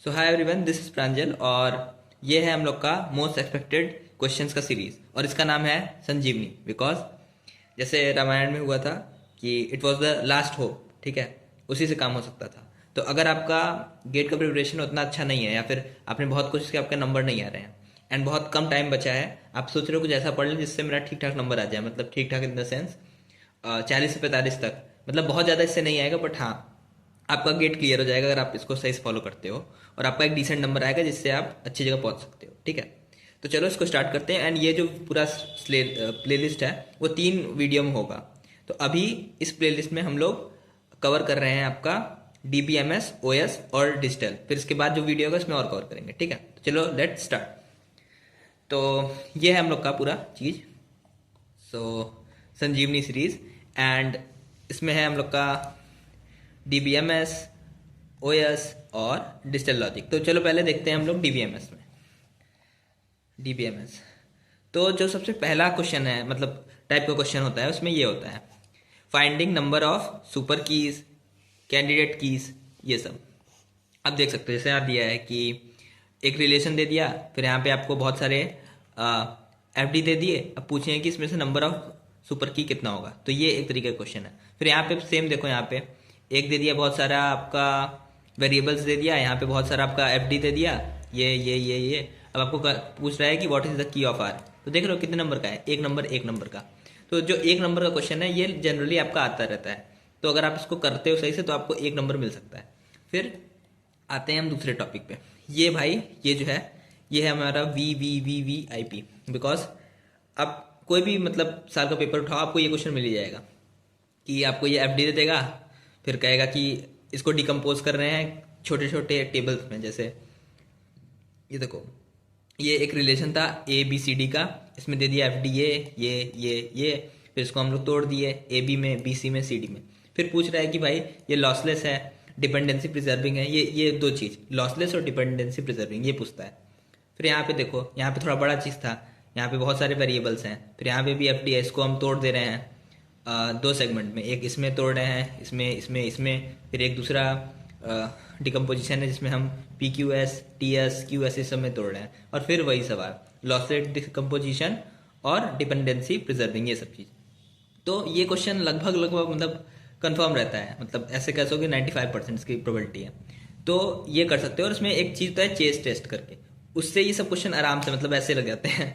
So hi everyone, this is Pranjal और ये है हम लोग का मोस्ट एक्सपेक्टेड क्वेश्चंस का सीरीज और इसका नाम है संजीवनी। बिकॉज जैसे रामायण में हुआ था कि it was the last hope, ठीक है, उसी से काम हो सकता था। तो अगर आपका गेट का प्रिपरेशन उतना अच्छा नहीं है या फिर आपने बहुत कोशिश किया, आपके नंबर नहीं आ रहे हैं एंड बहुत कम टाइम बचा है, आप सोच रहे हो कुछ ऐसा पढ़ लें जिससे मेरा ठीक ठाक नंबर आ जाए, मतलब ठीक ठाक इन द सेंस 40 से 45 तक, मतलब बहुत ज़्यादा इससे नहीं आएगा बट हाँ आपका गेट क्लियर हो जाएगा अगर आप इसको सही से फॉलो करते हो और आपका एक डिसेंट नंबर आएगा जिससे आप अच्छी जगह पहुंच सकते हो। ठीक है, तो चलो इसको स्टार्ट करते हैं। एंड ये जो पूरा प्लेलिस्ट है वो 3 वीडियो में होगा। तो अभी इस प्लेलिस्ट में हम लोग कवर कर रहे हैं आपका DBMS, OS और डिजिटल। फिर इसके बाद जो वीडियो होगा इसमें और कवर करेंगे। ठीक है, तो चलो लेट स्टार्ट। तो ये है हम लोग का पूरा चीज़। सो संजीवनी सीरीज एंड इसमें है हम लोग का DBMS, OS और डिजिटल लॉजिक। तो चलो पहले देखते हैं हम लोग DBMS में। DBMS तो जो सबसे पहला क्वेश्चन है, मतलब टाइप का क्वेश्चन होता है, उसमें ये होता है finding number of super keys, candidate keys, ये सब। अब देख सकते हो जैसे यहाँ दिया है कि एक रिलेशन दे दिया, फिर यहाँ पे आपको बहुत सारे FD दे दिए। अब पूछे हैं कि इसमें से नंबर ऑफ सुपर की कितना होगा, तो ये एक तरीके का क्वेश्चन है। फिर यहाँ पे सेम देखो, यहाँ पे एक दे दिया, बहुत सारा आपका वेरिएबल्स दे दिया, यहाँ पे बहुत सारा आपका FD दे दिया, ये। अब आपको पूछ रहा है कि what is the key of R. तो देख रहे हो कितने नंबर का है, एक नंबर का। तो जो एक नंबर का क्वेश्चन है ये जनरली आपका आता रहता है। तो अगर आप इसको करते हो सही से तो आपको एक नंबर मिल सकता है। फिर आते हैं हम दूसरे टॉपिक पे। ये भाई ये जो है ये है हमारा VVVVIP। बिकॉज आप कोई भी मतलब साल का पेपर उठाओ, आपको ये क्वेश्चन मिल ही जाएगा कि आपको ये FD दे देगा, फिर कहेगा कि इसको डिकम्पोज कर रहे हैं छोटे छोटे टेबल्स में। जैसे ये देखो, ये एक रिलेशन था ABCD का, इसमें दे दिया FD ये, फिर इसको हम लोग तोड़ दिए AB में, BC में, CD में। फिर पूछ रहा है कि भाई ये लॉसलेस है, डिपेंडेंसी प्रिजर्विंग है, ये दो चीज़, लॉसलेस और डिपेंडेंसी प्रिजर्विंग, ये पूछता है। फिर यहाँ पे देखो, यहाँ पे थोड़ा बड़ा चीज़ था, यहाँ पे बहुत सारे वेरिएबल्स हैं, फिर यहाँ पे भी FD है, इसको हम तोड़ दे रहे हैं 2 सेगमेंट में, एक इसमें तोड़ रहे हैं, इसमें फिर एक दूसरा डिकम्पोजिशन है जिसमें हम PQS, TS, QS इस सब में तोड़ रहे हैं। और फिर वही सवाल, लॉसलेस डिकम्पोजिशन और डिपेंडेंसी प्रिजर्विंग, ये सब चीज़। तो ये क्वेश्चन लगभग मतलब कंफर्म रहता है, मतलब ऐसे कह सको कि 95% की प्रोबेबिलिटी है। तो ये कर सकते हो। और इसमें एक चीज़ तो है चेस टेस्ट करके, उससे ये सब क्वेश्चन आराम से मतलब ऐसे लग जाते हैं।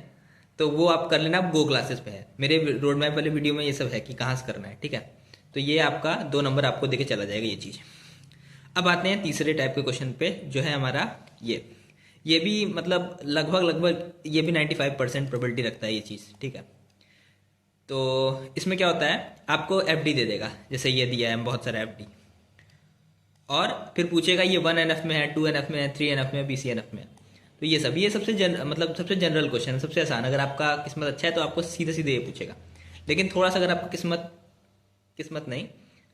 तो वो आप कर लेना, आप गो क्लासेस पे है, मेरे रोड मैप वाले वीडियो में ये सब है कि कहाँ से करना है। ठीक है, तो ये आपका 2 नंबर आपको देके चला जाएगा ये चीज़। अब आते हैं तीसरे टाइप के क्वेश्चन पे, जो है हमारा ये भी मतलब लगभग ये भी 95% प्रोबेबिलिटी रखता है ये चीज़। ठीक है, तो इसमें क्या होता है, आपको FD दे देगा, जैसे ये दिया है बहुत सारा FD, और फिर पूछेगा ये 1NF में है, 2NF में है, 3NF में है, BCNF में है। तो ये सब, ये मतलब सबसे जनरल क्वेश्चन है, सबसे आसान। अगर आपका किस्मत अच्छा है तो आपको सीधे सीधे ये पूछेगा। लेकिन थोड़ा सा अगर आपका किस्मत नहीं,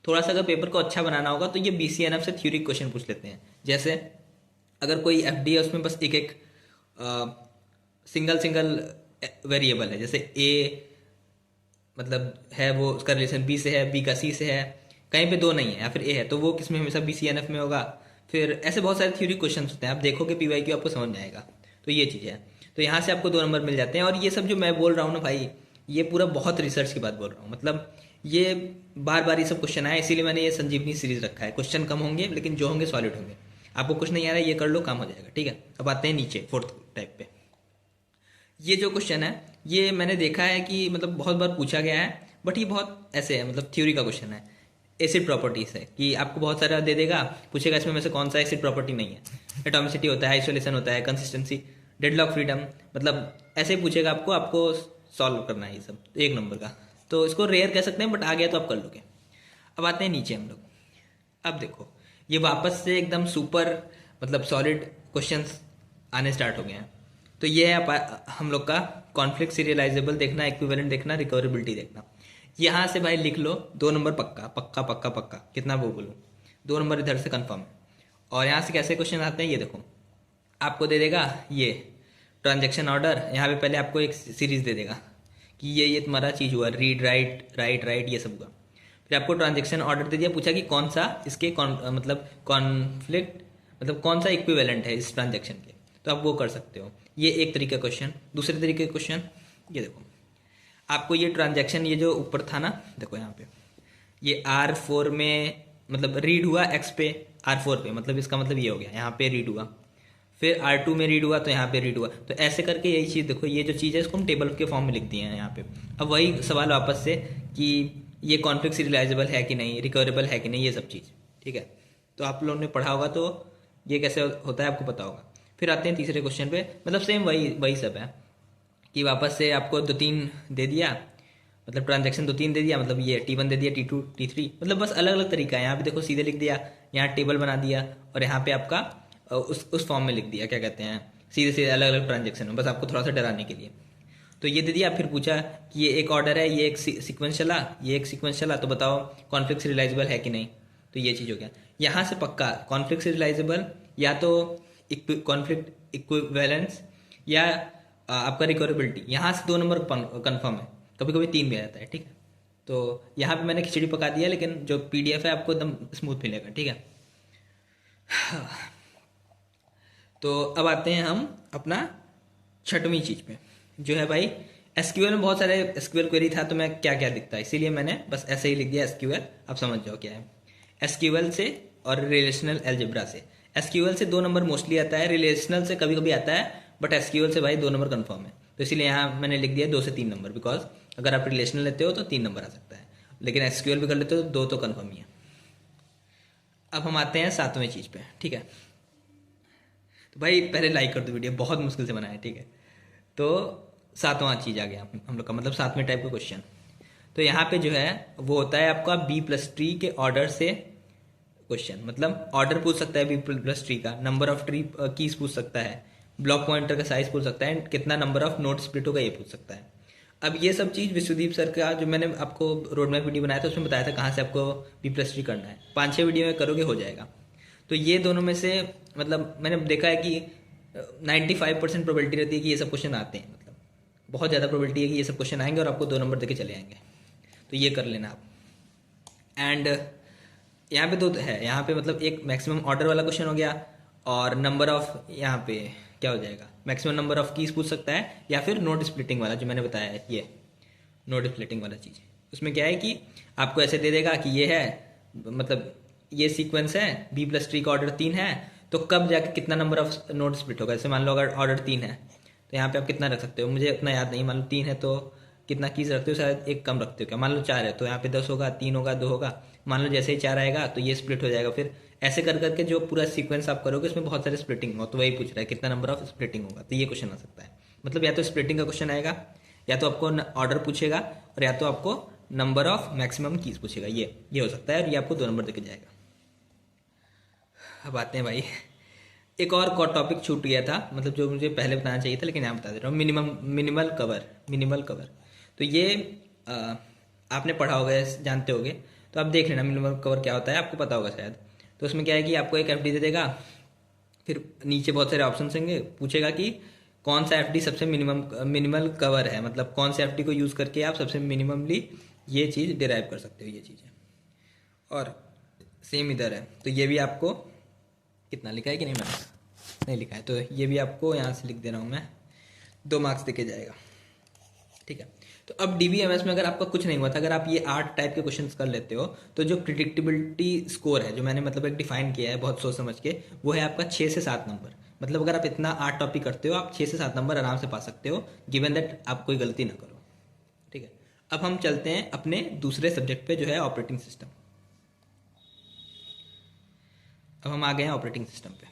थोड़ा सा अगर पेपर को अच्छा बनाना होगा तो ये BCNF से थ्योरी क्वेश्चन पूछ लेते हैं। जैसे अगर कोई FD है, उसमें बस एक सिंगल वेरिएबल है, जैसे A मतलब है वो, उसका रिलेशन B से है, B का C से है, कहीं पे 2 नहीं है या फिर A है, तो वो किसमें हमेशा BCNF में होगा। फिर ऐसे बहुत सारे थ्योरी क्वेश्चन होते हैं, आप देखोगे PYQ आपको समझ में आएगा। तो ये चीज़ है, तो यहाँ से आपको 2 नंबर मिल जाते हैं। और ये सब जो मैं बोल रहा हूँ ना भाई, ये पूरा बहुत रिसर्च की बात बोल रहा हूँ, मतलब ये बार ये सब क्वेश्चन आए, इसीलिए मैंने ये संजीवनी सीरीज रखा है। क्वेश्चन कम होंगे लेकिन जो होंगे सॉलिड होंगे। आपको कुछ नहीं आ रहा है, ये कर लो, काम हो जाएगा। ठीक है, अब आते हैं नीचे 4th टाइप पे। ये जो क्वेश्चन है ये मैंने देखा है कि मतलब बहुत बार पूछा गया है, बट ये बहुत ऐसे है, मतलब थ्योरी का क्वेश्चन है। एसिड प्रॉपर्टीज है कि आपको बहुत सारा दे देगा, पूछेगा इसमें में से कौन सा एसिड प्रॉपर्टी नहीं है। एटॉमिसिटी होता है, आइसोलेशन होता है, कंसिस्टेंसी, डेडलॉक फ्रीडम, मतलब ऐसे ही पूछेगा आपको सॉल्व करना है ये सब। तो 1 नंबर का, तो इसको रेयर कह सकते हैं, बट आ गया तो आप कर लोगे। अब आते हैं नीचे हम लोग। अब देखो ये वापस से एकदम सुपर मतलब सॉलिड क्वेश्चंस आने स्टार्ट हो गए हैं। तो ये है हम लोग का कॉन्फ्लिक्ट सीरियलाइजेबल देखना, इक्विवेलेंट देखना, रिकवरेबिलिटी देखना। यहाँ से भाई लिख लो 2 नंबर पक्का पक्का पक्का पक्का, कितना वो बोलूँ, 2 नंबर इधर से कंफर्म है। और यहाँ से कैसे क्वेश्चन आते हैं ये देखो, आपको दे देगा ये ट्रांजेक्शन ऑर्डर, यहाँ पे पहले आपको एक सीरीज दे देगा कि ये तुम्हारा चीज़ हुआ, रीड राइट ये सब हुआ। फिर आपको ट्रांजेक्शन ऑर्डर दे दिया, पूछा कि कौन सा इसके मतलब कॉन्फ्लिक्ट मतलब कौन सा इक्विवेलेंट है इस ट्रांजैक्शन के, तो आप वो कर सकते हो। ये एक तरीके का क्वेश्चन। दूसरे तरीके का क्वेश्चन ये देखो, आपको ये ट्रांजैक्शन ये जो ऊपर था ना, देखो यहाँ पे ये R4 में मतलब रीड हुआ X पे R4 पे, मतलब इसका मतलब ये हो गया यहाँ पे रीड हुआ, फिर R2 में रीड हुआ तो यहाँ पे रीड हुआ, तो ऐसे करके यही चीज़ देखो, ये जो चीज़ है इसको हम टेबल के फॉर्म में लिख दिए हैं यहाँ पे। अब वही सवाल वापस से कि ये कॉन्फ्लिक्ट सीरियलाइजेबल है कि नहीं, रिकवरेबल है कि नहीं, ये सब चीज़, ठीक है। तो आप लोगों ने पढ़ा होगा तो ये कैसे होता है आपको पता होगा। फिर आते हैं तीसरे क्वेश्चन पे, मतलब सेम वही सब है कि वापस से आपको 2-3 दे दिया, मतलब ट्रांजैक्शन 2-3 दे दिया, मतलब ये T1 दे दिया, T2 T3, मतलब बस अलग अलग तरीका है। यहाँ पे देखो सीधे लिख दिया, यहाँ टेबल बना दिया, और यहाँ पे आपका उस फॉर्म में लिख दिया, क्या कहते हैं, सीधे सीधे अलग अलग ट्रांजेक्शन में, बस आपको थोड़ा सा डराने के लिए। तो ये दे दिया, फिर पूछा कि ये एक ऑर्डर है, ये एक सीक्वेंस चला, ये एक सीक्वेंस चला, तो बताओ कॉन्फ्लिक्ट सीरियलाइजेबल है कि नहीं। तो ये चीज़ हो गया। यहाँ से पक्का कॉन्फ्लिक्ट सीरियलाइजेबल या तो कॉन्फ्लिक्ट इक्विवेलेंस या आपका रिकवरेबिलिटी, यहाँ से 2 नंबर कन्फर्म है, कभी कभी 3 भी आ जाता है, ठीक है। तो यहाँ पे मैंने खिचड़ी पका दिया, लेकिन जो PDF है आपको एकदम स्मूथ मिलेगा, ठीक है। तो अब आते हैं हम अपना 6वीं चीज़ पे, जो है भाई SQL में बहुत सारे SQL क्वेरी था, तो मैं क्या क्या दिखता है, इसीलिए मैंने बस ऐसे ही लिख दिया SQL, आप समझ जाओ क्या है। SQL से और रिलेशनल अलजेब्रा से। SQL से 2 नंबर मोस्टली आता है, रिलेशनल से कभी कभी आता है, बट SQL से भाई 2 नंबर कन्फर्म है। तो इसीलिए यहाँ मैंने लिख दिया 2 से 3 नंबर, बिकॉज अगर आप रिलेशनल लेते हो तो 3 नंबर आ सकता है, लेकिन SQL भी कर लेते हो तो 2 तो कन्फर्म ही है। अब हम आते हैं 7वें चीज़ पे, ठीक है। तो भाई पहले लाइक कर दो वीडियो, बहुत मुश्किल से बनाया है, ठीक है। तो 7वां चीज़ आ गया हम लोग का, मतलब 7वें टाइप का क्वेश्चन। तो यहाँ पे जो है वो होता है आपका B+ट्री के ऑर्डर से क्वेश्चन, मतलब ऑर्डर पूछ सकता है B+ट्री का, नंबर ऑफ ट्री कीज पूछ सकता है, ब्लॉक पॉइंटर का साइज पूछ सकता है, कितना नंबर ऑफ नोट स्प्लिट होगा ये पूछ सकता है। अब ये सब चीज़ विश्वदीप सर का जो मैंने आपको रोड मैप वीडियो बनाया था उसमें बताया था कहाँ से आपको B+ट्री करना है, 5-6 वीडियो में करोगे हो जाएगा। तो ये दोनों में से मतलब मैंने देखा है कि 95% प्रोबेबिलिटी रहती है कि ये सब क्वेश्चन आते हैं, मतलब बहुत ज़्यादा प्रोबेबिलिटी है कि ये सब क्वेश्चन आएंगे और आपको 2 नंबर देके चले आएंगे। तो ये कर लेना आप। एंड यहाँ पे 2 है, यहाँ पे मतलब एक मैक्सिमम ऑर्डर वाला क्वेश्चन हो गया, और नंबर ऑफ यहाँ पे क्या हो जाएगा, मैक्सिमम नंबर ऑफ कीज पूछ सकता है, या फिर नोट स्प्लिटिंग वाला जो मैंने बताया है, ये नोट स्प्लिटिंग वाला चीज़। उसमें क्या है कि आपको ऐसे दे देगा कि ये है, मतलब ये सीक्वेंस है, B+ट्री का ऑर्डर 3 है, तो कब जाके कितना नंबर ऑफ नोट स्प्लिट होगा। जैसे मान लो अगर ऑर्डर 3 है तो यहाँ पे आप कितना रख सकते हो, मुझे उतना याद नहीं, मान लो 3 है तो कितना कीज रखते हो, शायद एक कम रखते हो क्या, मान लो 4 है तो यहाँ पे 10 होगा, 3 होगा, 2 होगा, मान लो जैसे ही 4 आएगा तो ये स्प्लिट हो जाएगा। फिर ऐसे कर करके जो पूरा सीक्वेंस आप करोगे उसमें बहुत सारे स्प्लिटिंग हो, तो वही पूछ रहा है कितना नंबर ऑफ स्प्लिटिंग होगा। तो ये क्वेश्चन आ सकता है, मतलब या तो स्प्लिटिंग का क्वेश्चन आएगा, या तो आपको ऑर्डर पूछेगा, और या तो आपको नंबर ऑफ मैक्सिमम कीज पूछेगा, ये हो सकता है, और ये आपको 2 नंबर देके जाएगा। अब आते हैं भाई, एक और टॉपिक छूट गया था, मतलब जो मुझे पहले बताना चाहिए था, लेकिन यहाँ बता दे रहा हूँ, मिनिमल कवर। तो ये आपने पढ़ा होगा, जानते होगे, तो आप देख लेना मिनिमल कवर क्या होता है, आपको पता होगा शायद। तो उसमें क्या है कि आपको एक FD दे देगा, फिर नीचे बहुत सारे ऑप्शन होंगे, पूछेगा कि कौन सा FD सबसे मिनिमल कवर है, मतलब कौन से FD को यूज़ करके आप सबसे मिनिममली ये चीज़ डिराइव कर सकते हो, ये चीज़ है। और सेम इधर है, तो ये भी आपको कितना लिखा है कि नहीं, मैंने नहीं लिखा है, तो ये भी आपको यहाँ से लिख दे रहा हूँ मैं, 2 मार्क्स देके जाएगा, ठीक है। तो अब DBMS में अगर आपका कुछ नहीं हुआ था, अगर आप ये 8 टाइप के क्वेश्चंस कर लेते हो, तो जो प्रिडिक्टेबिलिटी स्कोर है, जो मैंने मतलब एक डिफाइन किया है बहुत सोच समझ के, वो है आपका 6 से 7 नंबर। मतलब अगर आप इतना 8 टॉपिक करते हो, आप 6 से 7 नंबर आराम से पा सकते हो, गिवन दैट आप कोई गलती ना करो, ठीक है। अब हम चलते हैं अपने दूसरे सब्जेक्ट पे, जो है ऑपरेटिंग सिस्टम। अब हम आ गए हैं ऑपरेटिंग सिस्टम पे।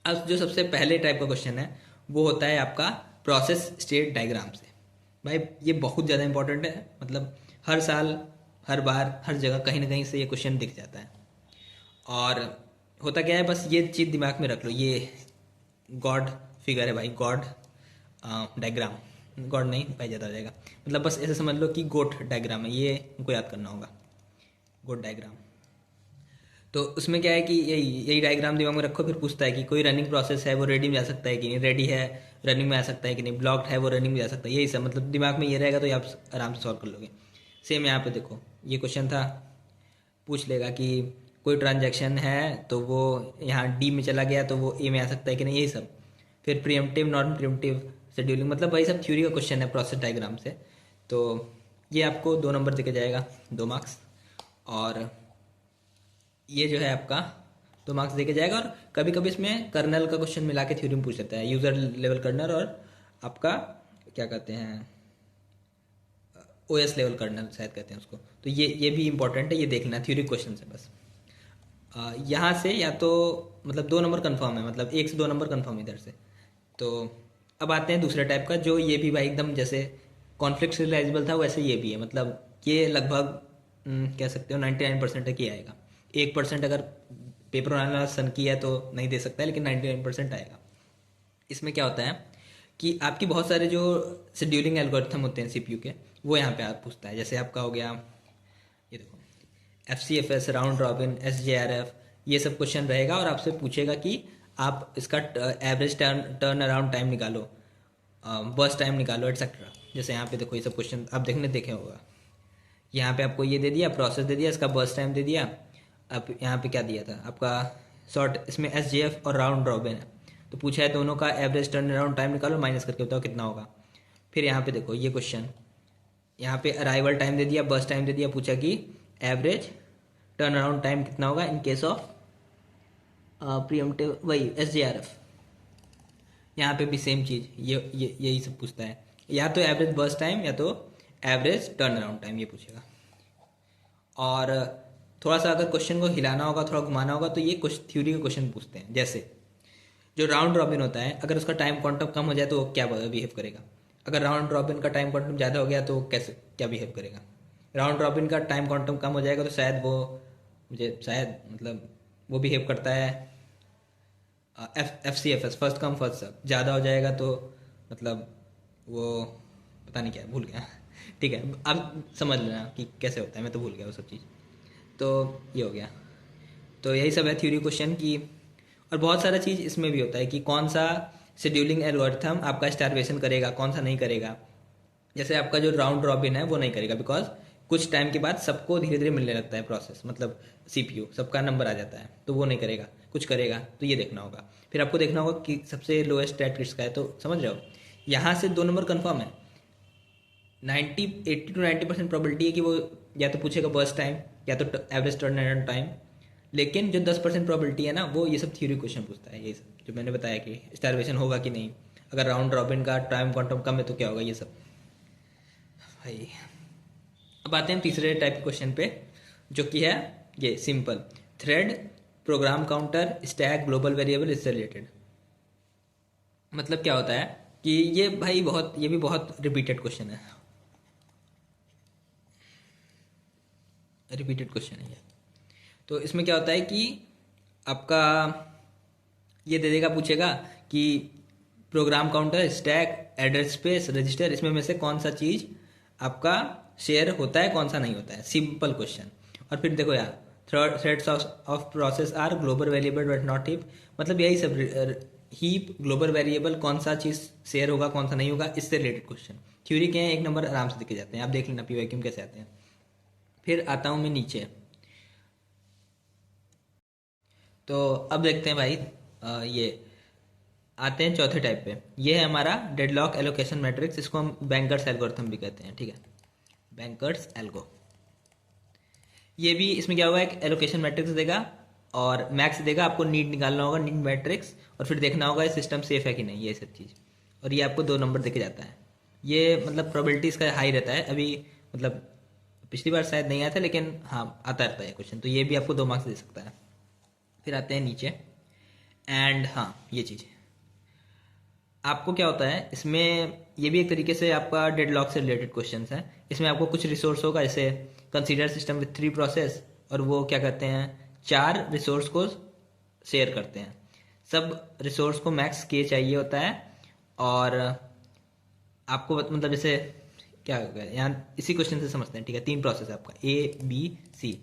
अब जो सबसे पहले टाइप का क्वेश्चन है वो होता है आपका प्रोसेस स्टेट डायग्राम से। भाई ये बहुत ज़्यादा इंपॉर्टेंट है, मतलब हर साल, हर बार, हर जगह कहीं ना कहीं से ये क्वेश्चन दिख जाता है। और होता क्या है, बस ये चीज़ दिमाग में रख लो, ये गॉड फिगर है भाई, गॉड डायग्राम, गॉड नहीं भाई ज़्यादा हो जाएगा, मतलब बस ऐसे समझ लो कि गोट डायग्राम है, ये हमको याद करना होगा, गोट डायग्राम। तो उसमें क्या है कि यही डायग्राम दिमाग में रखो, फिर पूछता है कि कोई रनिंग प्रोसेस है वो रेडी में जा सकता है कि नहीं, रेडी है रनिंग में आ सकता है कि नहीं, ब्लॉक्ड है वो रनिंग में जा सकता है, यही सब मतलब दिमाग में ये रहेगा तो ये आप आराम से सॉल्व कर लोगे। सेम यहाँ पे देखो, ये क्वेश्चन था, पूछ लेगा कि कोई ट्रांजैक्शन है तो वो यहाँ डी में चला गया तो वो ए में आ सकता है कि नहीं, यही सब। फिर प्रीएम्प्टिव नॉन प्रीएम्प्टिव शेड्यूलिंग, मतलब वही सब थ्योरी का क्वेश्चन है प्रोसेस डायग्राम से। तो ये आपको 2 नंबर देके जाएगा, 2 मार्क्स। और ये जो है आपका 2 मार्क्स देके जाएगा। और कभी कभी इसमें कर्नल का क्वेश्चन मिला के थ्योरी में पूछ लेता है, यूजर लेवल कर्नल और आपका क्या कहते हैं ओएस लेवल कर्नल शायद कहते हैं उसको। तो ये भी इंपॉर्टेंट है, ये देखना है, थ्योरी क्वेश्चन है बस। यहाँ से या तो मतलब 2 नंबर कंफर्म है, मतलब 1 से 2 नंबर कंफर्म इधर से। तो अब आते हैं दूसरे टाइप का, जो ये भी भाई एकदम जैसे कॉन्फ्लिक्ट रियलाइजेबल था वैसे ये भी है। मतलब ये लगभग कह सकते हो 99% तक ही आएगा। 1% अगर पेपर बनाना सन की है तो नहीं दे सकता है, लेकिन 99% आएगा। इसमें क्या होता है कि आपकी बहुत सारे जो शेड्यूलिंग एल्गोरिथम होते हैं सीपीयू के, वो यहाँ पे आप पूछता है। जैसे आपका हो गया ये देखो FCFS, राउंड रॉबिन, SJRF, ये सब क्वेश्चन रहेगा और आपसे पूछेगा कि आप इसका एवरेज टर्न अराउंड टाइम निकालो, बर्स्ट टाइम निकालो, एटसेट्रा। जैसे यहाँ पे देखो ये सब क्वेश्चन आप देखे होगा। यहाँ पे आपको ये दे दिया, प्रोसेस दे दिया, इसका बर्स्ट टाइम दे दिया। अब यहाँ पे क्या दिया था आपका शॉर्ट, इसमें SJF और राउंड रॉबिन है, तो पूछा है दोनों का एवरेज टर्न अराउंड टाइम निकालो, माइनस करके बताओ कितना होगा। फिर यहाँ पे देखो ये क्वेश्चन, यहाँ पे अराइवल टाइम दे दिया, बस टाइम दे दिया, पूछा कि एवरेज टर्न अराउंड टाइम कितना होगा इन केस ऑफ प्रीएम्प्टिव, वही SJRF। यहाँ पे भी सेम चीज़, यही सब पूछता है, या तो एवरेज बस टाइम या तो एवरेज टर्न अराउंड टाइम, ये पूछेगा। और थोड़ा सा अगर क्वेश्चन को हिलाना होगा, थोड़ा घुमाना होगा, तो ये कुछ थ्योरी के क्वेश्चन पूछते हैं। जैसे जो राउंड रॉबिन होता है, अगर उसका टाइम क्वांटम कम हो जाए तो वो क्या बिहेव करेगा। अगर राउंड रॉबिन का टाइम क्वांटम ज़्यादा हो गया तो कैसे क्या बिहेव करेगा। राउंड रॉबिन का टाइम क्वांटम कम हो जाएगा तो शायद वो मतलब वो बिहेव करता है FCFS, first come first serve. ज़्यादा हो जाएगा तो मतलब वो पता नहीं क्या, भूल गया ठीक है, अब समझ लेना कि कैसे होता है, मैं तो भूल गया वो सब चीज़। तो ये हो गया। तो यही सब है थ्योरी क्वेश्चन की। और बहुत सारा चीज़ इसमें भी होता है कि कौन सा शेड्यूलिंग एल्गोरिथम आपका स्टारवेशन करेगा, कौन सा नहीं करेगा। जैसे आपका जो राउंड रॉबिन है वो नहीं करेगा, बिकॉज कुछ टाइम के बाद सबको धीरे धीरे मिलने लगता है प्रोसेस, मतलब CPU सबका नंबर आ जाता है, तो वो नहीं करेगा। कुछ करेगा तो ये देखना होगा। फिर आपको देखना होगा कि सबसे लोएस्ट स्टैट किसका है, तो समझ रहे हो, यहाँ से 2 नंबर कन्फर्म है। 80 to 90% प्रोबेबिलिटी है कि वो या तो पूछेगा बर्स्ट टाइम या तो एवरेज टर्न अराउंड टाइम। लेकिन जो 10% प्रोबेबिलिटी है ना, वो ये सब थ्योरी क्वेश्चन पूछता है। ये सब जो मैंने बताया कि स्टारवेशन होगा कि नहीं, अगर राउंड रॉबिन का टाइम क्वांटम कम है तो क्या होगा, ये सब भाई। अब आते हैं तीसरे टाइप के क्वेश्चन पे, जो कि है ये simple thread, program counter, stack, global variable, इससे रिलेटेड। मतलब क्या होता है कि ये भाई ये भी बहुत रिपीटेड क्वेश्चन है, रिपीटेड क्वेश्चन है ये। तो इसमें क्या होता है कि आपका ये दे देगा, पूछेगा कि program counter, stack, address space, register, इसमें में से कौन सा चीज़ आपका शेयर होता है, कौन सा नहीं होता है। Simple question. और फिर देखो यार, threads of process are global variable but not heap, मतलब यही सब, हीप, ग्लोबल वेरिएबल, कौन सा चीज़ शेयर होगा, कौन सा नहीं होगा, इससे रिलेटेड क्वेश्चन। थ्योरी के हैं, 1 नंबर आराम से देखे जाते हैं, आप देख लेना PYQ में कैसे आते हैं। फिर आता हूँ मैं नीचे। तो अब देखते हैं भाई, ये आते हैं चौथे टाइप पे। ये है हमारा डेडलॉक एलोकेशन मैट्रिक्स, इसको हम बैंकर्स एल्गोरिथम भी कहते हैं, ठीक है, बैंकर्स एल्गो। ये भी, इसमें क्या होगा, एक एलोकेशन मैट्रिक्स देगा और मैक्स देगा, आपको नीड निकालना होगा, नीड मैट्रिक्स, और फिर देखना होगा ये सिस्टम सेफ है कि नहीं, ये सब चीज़। और ये आपको 2 नंबर देके जाता है। ये मतलब प्रोबेबिलिटी इसका हाई रहता है। अभी मतलब पिछली बार शायद नहीं आया था, लेकिन हाँ आता रहता है क्वेश्चन, तो ये भी आपको 2 मार्क्स दे सकता है। फिर आते हैं नीचे, एंड हाँ ये चीज़ आपको क्या होता है इसमें, ये भी एक तरीके से आपका डेडलॉक से रिलेटेड क्वेश्चन है। इसमें आपको कुछ रिसोर्स होगा, जैसे कंसीडर सिस्टम विथ 3 प्रोसेस, और वो क्या कहते हैं 4 रिसोर्स को शेयर करते हैं। सब रिसोर्स को मैक्स के चाहिए होता है, और आपको मतलब जैसे क्या होगा यहाँ, इसी क्वेश्चन से समझते हैं, ठीक है। 3 प्रोसेस है आपका ABC,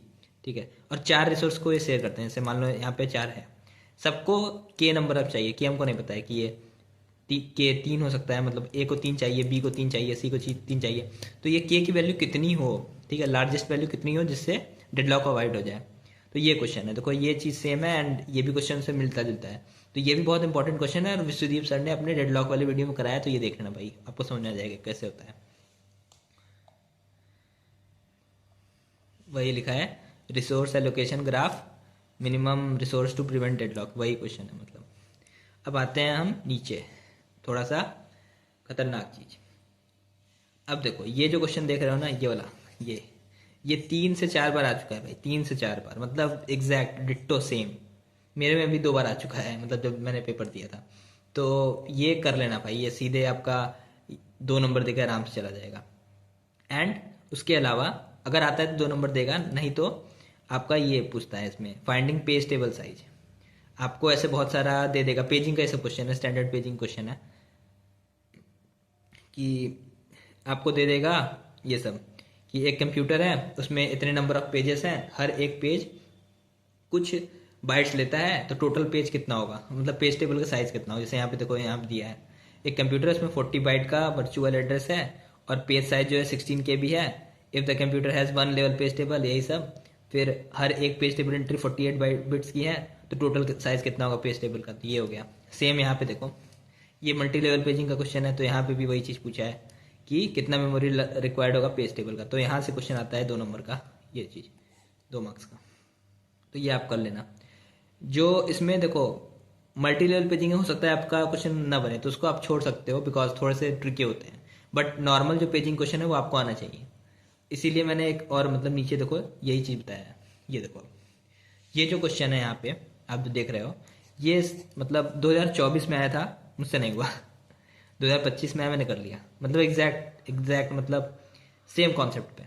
ठीक है, और 4 रिसोर्स को ये शेयर करते हैं। जैसे मान लो यहाँ पे 4 है, सबको के नंबर अब चाहिए, कि हमको नहीं पता है कि ये के 3 हो सकता है, मतलब A को 3 चाहिए, B को 3 चाहिए, C को 3 चाहिए। तो ये के की वैल्यू कितनी हो, ठीक है, लार्जेस्ट वैल्यू कितनी हो जिससे डेडलॉक अवॉइड हो जाए। तो ये क्वेश्चन है, देखो ये चीज़ सेम है एंड ये भी क्वेश्चन से मिलता जुलता है। तो ये भी बहुत इंपॉर्टेंट क्वेश्चन है और विश्वदीप सर ने अपने डेडलॉक वाले वीडियो में कराया, तो ये देख लेना भाई, आपको समझ में आ जाएगा कैसे होता है। वही लिखा है, resource allocation graph, minimum resource to prevent deadlock, वही क्वेश्चन है मतलब। अब आते हैं हम नीचे, थोड़ा सा खतरनाक चीज़। अब देखो ये जो क्वेश्चन देख रहे हो ना, ये वाला, ये 3 से 4 बार आ चुका है भाई, 3 से 4 बार, मतलब एग्जैक्ट डिट्टो सेम। मेरे में भी 2 बार आ चुका है, मतलब जब मैंने पेपर दिया था। तो ये कर लेना भाई, ये सीधे आपका 2 नंबर देकर आराम से चला जाएगा। एंड उसके अलावा अगर आता है तो 2 नंबर देगा, नहीं तो आपका ये पूछता है इसमें फाइंडिंग पेज टेबल साइज। आपको ऐसे बहुत सारा दे देगा, पेजिंग का ऐसा क्वेश्चन है, स्टैंडर्ड पेजिंग क्वेश्चन है कि आपको दे देगा ये सब कि एक कंप्यूटर है, उसमें इतने नंबर ऑफ पेजेस हैं, हर एक पेज कुछ बाइट्स लेता है, तो टोटल पेज कितना होगा, मतलब पेज टेबल का साइज कितना होगा। जैसे यहाँ पे देखो, यहाँ पे दिया है एक कंप्यूटर है, उसमें 40 बाइट का वर्चुअल एड्रेस है और पेज साइज जो है 16 KB है। If the computer has 1 level page table, यही सब। फिर हर एक पेज टेबल एंट्री 48 बिट्स की है, तो टोटल साइज कितना होगा पेज टेबल का, तो ये हो गया। सेम यहाँ पे देखो, ये मल्टी लेवल पेजिंग का क्वेश्चन है, तो यहाँ पे भी वही चीज़ पूछा है कि कितना मेमोरी रिक्वायर्ड होगा पेज टेबल का। तो यहाँ से क्वेश्चन आता है 2 नंबर का, ये चीज़ 2 मार्क्स का, तो ये आप कर लेना। जो इसमें देखो मल्टी लेवल पेजिंग हो सकता है आपका क्वेश्चन ना बने, तो उसको आप छोड़ सकते हो बिकॉज थोड़े से ट्रिकी होते हैं, बट नॉर्मल जो पेजिंग क्वेश्चन है वो आपको आना चाहिए। इसीलिए मैंने एक और मतलब नीचे देखो यही चीज़ बताया है। ये देखो, ये जो क्वेश्चन है यहाँ पे आप जो देख रहे हो, ये मतलब 2024 में आया था, मुझसे नहीं हुआ 2025 में आया, मैंने कर लिया, मतलब एग्जैक्ट मतलब सेम कॉन्सेप्ट पे।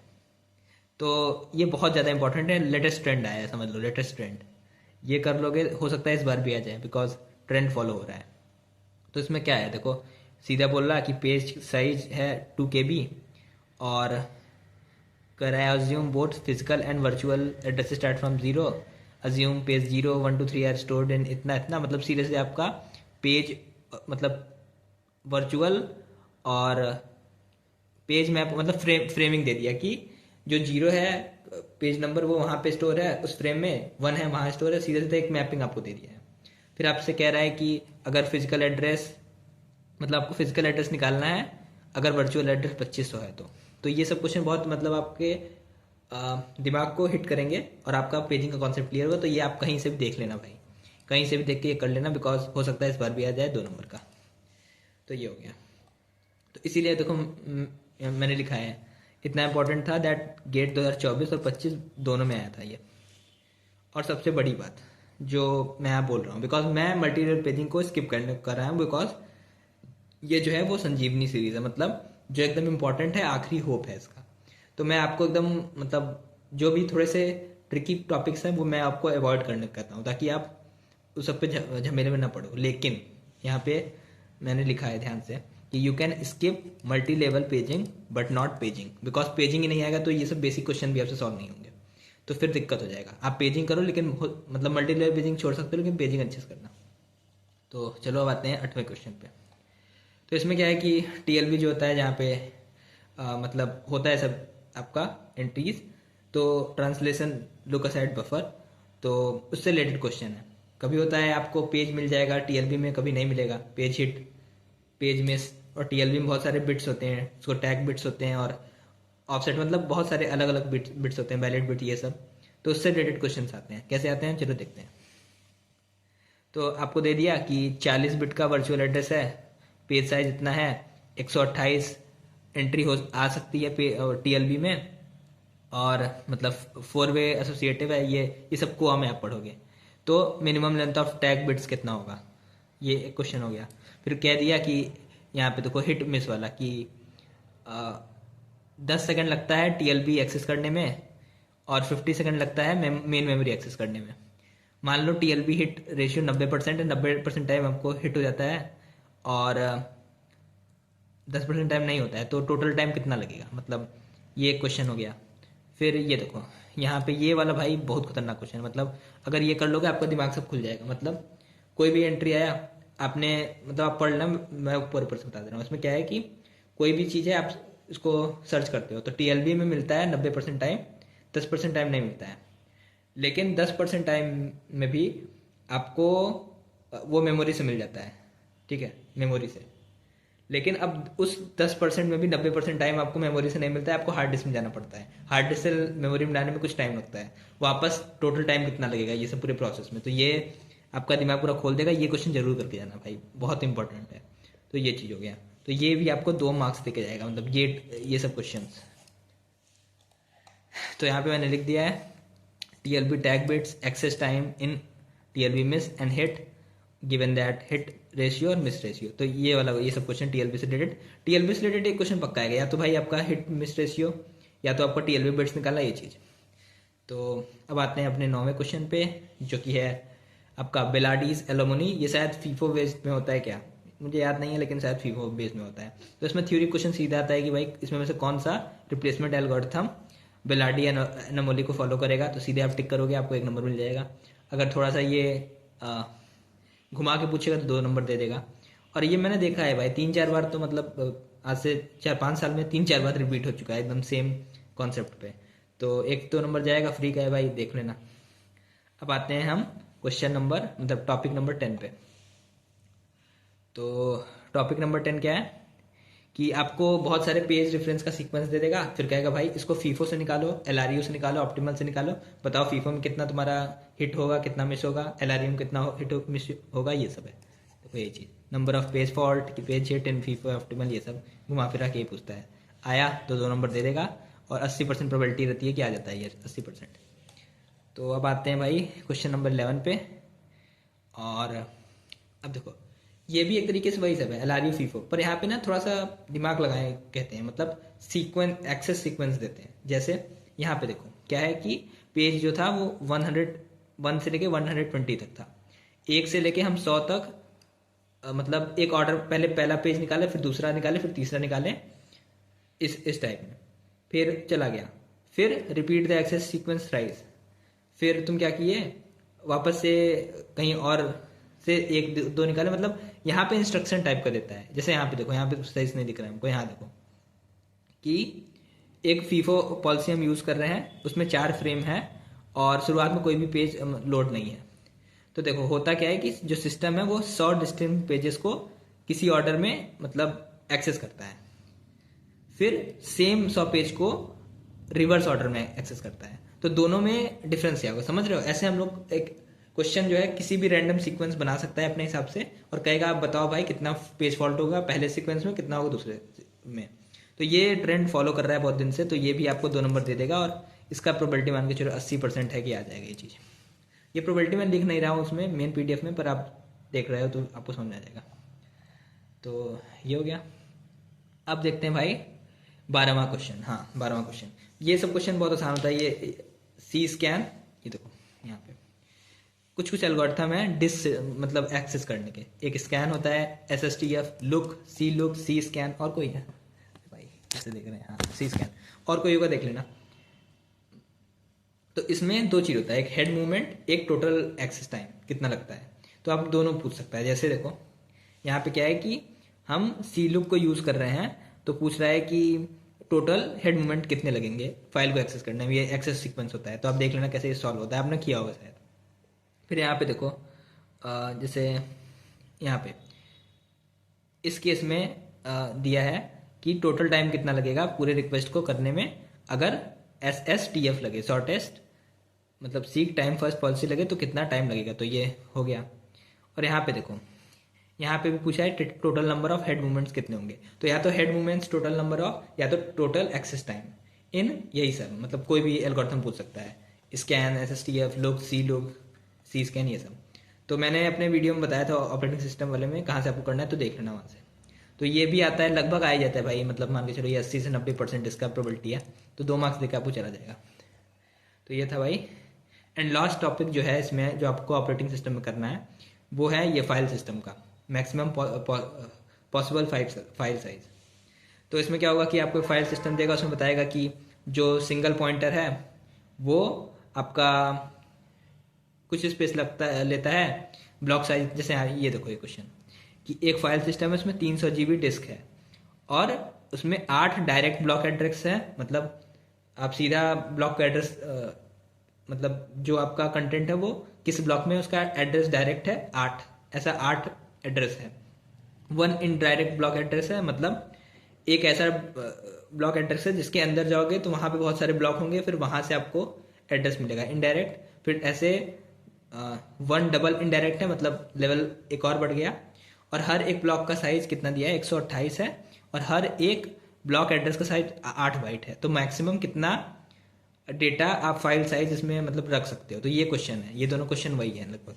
तो ये बहुत ज़्यादा इंपॉर्टेंट है, लेटेस्ट ट्रेंड आया है, समझ लो लेटेस्ट ट्रेंड। ये कर लोगे, हो सकता है इस बार भी आ जाए बिकॉज ट्रेंड फॉलो हो रहा है। तो इसमें क्या है देखो, सीधा बोल रहा कि पेज साइज है 2 KB और कर रहा है assume both physical and virtual address start from 0, assume page 0 1 2 3 are stored in इतना इतना, मतलब सीरियसली आपका पेज मतलब वर्चुअल और पेज मैप मतलब फ्रेमिंग दे दिया कि जो 0 है पेज नंबर वो वहाँ पे स्टोर है उस फ्रेम में, 1 है वहाँ स्टोर है, सीधे सीधे एक मैपिंग आपको दे दिया है। फिर आपसे कह रहा है कि अगर फिजिकल एड्रेस मतलब आपको फिजिकल एड्रेस निकालना है, अगर वर्चुअल एड्रेस 2500 है तो ये सब क्वेश्चन बहुत मतलब आपके दिमाग को हिट करेंगे और आपका पेजिंग का कॉन्सेप्ट क्लियर होगा। तो ये आप कहीं से भी देख लेना भाई, कहीं से भी देख के ये कर लेना, बिकॉज हो सकता है इस बार भी आ जाए 2 नंबर का। तो ये हो गया। तो इसीलिए देखो मैंने लिखा है, इतना इंपॉर्टेंट था दैट गेट 2024 और 25 दोनों में आया था ये। और सबसे बड़ी बात जो मैं बोल रहा हूँ, बिकॉज मैं मल्टीलेवल पेजिंग को स्किप कर रहा हूँ, बिकॉज ये जो है वो संजीवनी सीरीज है, मतलब जो एकदम इम्पॉर्टेंट है, आखिरी होप है इसका। तो मैं आपको एकदम मतलब जो भी थोड़े से ट्रिकी टॉपिक्स हैं वो मैं आपको अवॉइड करने कहता हूँ, ताकि आप उस सब पे झमेले में ना पड़ो। लेकिन यहाँ पे मैंने लिखा है ध्यान से कि you can skip multi level paging but not paging, because paging ही नहीं आएगा तो ये सब बेसिक क्वेश्चन भी आपसे सॉल्व नहीं होंगे, तो फिर दिक्कत हो जाएगा। आप पेजिंग करो लेकिन मतलब मल्टी लेवल पेजिंग छोड़ सकते हो, लेकिन पेजिंग अच्छे से करना। तो चलो अब आते हैं 8वें क्वेश्चन पे। तो इसमें क्या है कि TLB जो होता है, जहाँ पे मतलब होता है सब आपका एंट्रीज, तो ट्रांसलेशन लुक असाइड बफर, तो उससे रिलेटेड क्वेश्चन है। कभी होता है आपको पेज मिल जाएगा TLB में, कभी नहीं मिलेगा, पेज हिट, पेज मिस। और TLB में बहुत सारे बिट्स होते हैं, उसको टैग बिट्स होते हैं और ऑफसेट, मतलब बहुत सारे अलग अलग बिट्स होते हैं, वैलिड बिट, ये सब। तो उससे रिलेटेड क्वेश्चन आते हैं, कैसे आते हैं चलो देखते हैं। तो आपको दे दिया कि 40 बिट का वर्चुअल एड्रेस है, पेज साइज इतना है, 128 एंट्री हो आ सकती है TLB में, और मतलब 4 वे एसोसिएटिव है, ये सब कोआ में आप पढ़ोगे। तो minimum length of tag bits कितना होगा, ये एक क्वेश्चन हो गया। फिर कह दिया कि यहाँ पे देखो हिट मिस वाला कि 10 सेकंड लगता है TLB एक्सेस करने में और 50 सेकंड लगता है मेन मेमोरी एक्सेस करने में। मान लो TLB हिट रेशियो 90% है, 90% टाइम आपको हिट हो जाता है और 10% टाइम नहीं होता है, तो टोटल टाइम कितना लगेगा, मतलब ये एक क्वेश्चन हो गया। फिर ये देखो यहाँ पे ये वाला भाई बहुत खतरनाक क्वेश्चन है, मतलब अगर ये कर लोगे आपका दिमाग सब खुल जाएगा। मतलब कोई भी एंट्री आया आपने, मतलब आप पढ़ लेना, मैं ऊपर से बता दे रहा हूँ। इसमें क्या है कि कोई भी चीज़ है आप इसको सर्च करते हो तो TLB में मिलता है 90% टाइम, 10% टाइम नहीं मिलता है। लेकिन 10% टाइम में भी आपको वो मेमोरी से मिल जाता है, ठीक है, मेमोरी से। लेकिन अब उस 10% में भी 90% टाइम आपको मेमोरी से नहीं मिलता है, आपको हार्ड डिस्क में जाना पड़ता है। हार्ड डिस्क से मेमोरी में डालने में कुछ टाइम लगता है, वापस टोटल टाइम कितना लगेगा ये सब पूरे प्रोसेस में। तो ये आपका दिमाग पूरा खोल देगा, ये क्वेश्चन जरूर करके जाना भाई, बहुत इंपॉर्टेंट है। तो ये चीज़ हो गया, तो ये भी आपको 2 मार्क्स दे के जाएगा, मतलब ये सब क्वेश्चन। तो यहाँ पे मैंने लिख दिया है TLB tag bits access time in TLB miss and hit given that hit ratio और मिस रेशियो। तो ये वाला ये सब क्वेश्चन TLB से रिलेटेड, TLB से रिलेटेड एक क्वेश्चन पक्का आएगा, या तो भाई आपका हिट मिस रेशियो या तो आपका TLB बिट्स निकालना, ये चीज़। तो अब आते हैं अपने 9वें क्वेश्चन पे, जो कि है आपका बेलाडीज एलोमोनी। ये शायद फीफो बेस्ड में होता है क्या, मुझे याद नहीं है, लेकिन शायद फीफो बेस्ड में होता है। तो इसमें थ्योरी क्वेश्चन सीधा आता है कि भाई इसमें में से कौन सा रिप्लेसमेंट एल्गोरिथम बेलाडी एनोमोली को फॉलो करेगा। तो सीधे आप टिक करोगे, आपको 1 नंबर मिल जाएगा। अगर थोड़ा सा ये घुमा के पूछेगा तो 2 नंबर दे देगा। और ये मैंने देखा है भाई 3-4 बार, तो मतलब आज से 4-5 साल में 3-4 बार रिपीट हो चुका है एकदम सेम कॉन्सेप्ट पे। तो 1-2 नंबर जाएगा, फ्री का है भाई, देख लेना। अब आते हैं हम क्वेश्चन नंबर मतलब टॉपिक नंबर 10 पे। तो टॉपिक नंबर 10 क्या है कि आपको बहुत सारे पेज रेफरेंस का सीक्वेंस दे देगा, फिर कहेगा भाई इसको फीफो से निकालो, LRU से निकालो, ऑप्टिमल से निकालो, बताओ फीफो में कितना तुम्हारा हिट होगा, कितना मिस होगा, LRU में कितना हिट मिस होगा, ये सब है। देखो ये चीज़, number of page fault, page hit in FIFO optimal, ये सब घुमा फिरा के पूछता है। आया तो 2 नंबर दे देगा, और 80% प्रोबेबिलिटी रहती है कि आ जाता है ये 80%। तो अब आते हैं भाई क्वेश्चन नंबर 11 पे। और अब देखो ये भी एक तरीके से वही सब है, LRU फीफो, पर यहाँ पे ना थोड़ा सा दिमाग लगाए कहते हैं, मतलब सीक्वेंस एक्सेस सीक्वेंस देते हैं। जैसे यहाँ पे देखो क्या है कि पेज जो था वो 101 से लेके 120 तक था, 1 से लेके हम 100 तक मतलब एक ऑर्डर, पहले पहला पेज निकाले, फिर दूसरा निकाले, फिर तीसरा निकाले, इस टाइप में। फिर चला गया, फिर repeat the access sequence thrice, फिर तुम क्या किए, वापस से कहीं और से 1-2 निकाले। मतलब यहाँ पे इंस्ट्रक्शन टाइप का देता है। जैसे यहाँ पे देखो, यहाँ पे सही से नहीं दिख रहा है हमको, यहाँ देखो कि एक फीफो पॉलिसी हम यूज़ कर रहे हैं, उसमें 4 फ्रेम है और शुरुआत में कोई भी पेज लोड नहीं है। तो देखो होता क्या है कि जो सिस्टम है वो 100 डिस्टिंक्ट पेजेस को किसी ऑर्डर में मतलब एक्सेस करता है, फिर सेम 100 पेज को रिवर्स ऑर्डर में एक्सेस करता है। तो दोनों में डिफरेंस क्या होगा, समझ रहे हो? ऐसे हम लोग एक क्वेश्चन जो है किसी भी रैंडम सीक्वेंस बना सकता है अपने हिसाब से, और कहेगा आप बताओ भाई कितना पेज फॉल्ट होगा पहले सीक्वेंस में, कितना होगा दूसरे में। तो ये ट्रेंड फॉलो कर रहा है बहुत दिन से, तो ये भी आपको 2 नंबर दे देगा, और इसका प्रोबेबिलिटी मान के चलो 80% है कि आ जाएगा ये चीज़। ये प्रोबेबिलिटी मैं लिख नहीं रहा हूँ उसमें मेन PDF में, पर आप देख रहे हो तो आपको समझ आ जाएगा। तो ये हो गया। अब देखते हैं भाई 12वां क्वेश्चन। हाँ 12वां क्वेश्चन, ये सब क्वेश्चन बहुत आसान होता है। ये सी स्कैन, ये देखो यहाँ पे कुछ कुछ एल्गोरिथम है डिस्क मतलब एक्सेस करने के। एक स्कैन होता है, SSTF, लुक, सी स्कैन, और कोई है भाई कैसे देख रहे हैं, हाँ सी स्कैन, और कोई होगा देख लेना। तो इसमें 2 चीज़ होता है, एक हेड मूवमेंट, एक टोटल एक्सेस टाइम कितना लगता है। तो आप दोनों पूछ सकता है। जैसे देखो यहाँ पे क्या है कि हम सी लुक को यूज़ कर रहे हैं, तो पूछ रहा है कि टोटल हेड मूवमेंट कितने लगेंगे फाइल को एक्सेस करने में। ये एक्सेस सीक्वेंस होता है, तो आप देख लेना कैसे ये सॉल्व होता है, आपने किया होगा शायद। फिर यहाँ पे देखो जैसे यहाँ पे इस केस में दिया है कि टोटल टाइम कितना लगेगा पूरे रिक्वेस्ट को करने में, अगर SSTF लगे, शॉर्टेस्ट मतलब सीक टाइम फर्स्ट पॉलिसी लगे तो कितना टाइम लगेगा। तो ये हो गया। और यहाँ पे देखो, यहाँ पे भी पूछा है total number of head movements कितने होंगे। तो या तो head movements total number of, या तो टोटल एक्सेस टाइम इन, यही सब मतलब कोई भी एल्गोरिथम पूछ सकता है। Scan, SSTF, look, C scan, ये सब। तो मैंने अपने वीडियो में बताया था ऑपरेटिंग सिस्टम वाले में कहाँ से आपको करना है, तो देख लेना वहाँ से। तो ये भी आता है, लगभग आ ही जाता है भाई, मतलब मान के चलो ये 80 से 90% इसका प्रोबेबिलिटी है। तो 2 मार्क्स देकर आपको चला जाएगा। तो ये था भाई। एंड लास्ट टॉपिक जो है इसमें, जो आपको ऑपरेटिंग सिस्टम में करना है, वो है ये फाइल सिस्टम का मैक्सिमम पॉसिबल फाइल साइज। तो इसमें क्या होगा कि आपको फाइल सिस्टम देगा, उसमें बताएगा कि जो सिंगल पॉइंटर है वो आपका कुछ स्पेस लेता है, ब्लॉक साइज। जैसे ये देखो ये क्वेश्चन कि एक फाइल सिस्टम है, उसमें 300 GB डिस्क है, और उसमें 8 डायरेक्ट ब्लॉक एड्रेस है, मतलब आप सीधा ब्लॉक का एड्रेस मतलब जो आपका कंटेंट है वो किस ब्लॉक में, उसका एड्रेस डायरेक्ट है 8, ऐसा 8 एड्रेस है। 1 इनडायरेक्ट ब्लॉक एड्रेस है, मतलब एक ऐसा ब्लॉक एड्रेस है जिसके अंदर जाओगे तो वहाँ पे बहुत सारे ब्लॉक होंगे, फिर वहाँ से आपको एड्रेस मिलेगा इनडायरेक्ट। फिर ऐसे 1 डबल इनडायरेक्ट है, मतलब लेवल एक और बढ़ गया। और हर एक ब्लॉक का साइज कितना दिया है, 128 है, और हर एक ब्लॉक एड्रेस का साइज 8 बाइट है। तो मैक्सिमम कितना डेटा आप फाइल साइज इसमें मतलब रख सकते हो। तो ये क्वेश्चन है, ये दोनों क्वेश्चन वही है लगभग।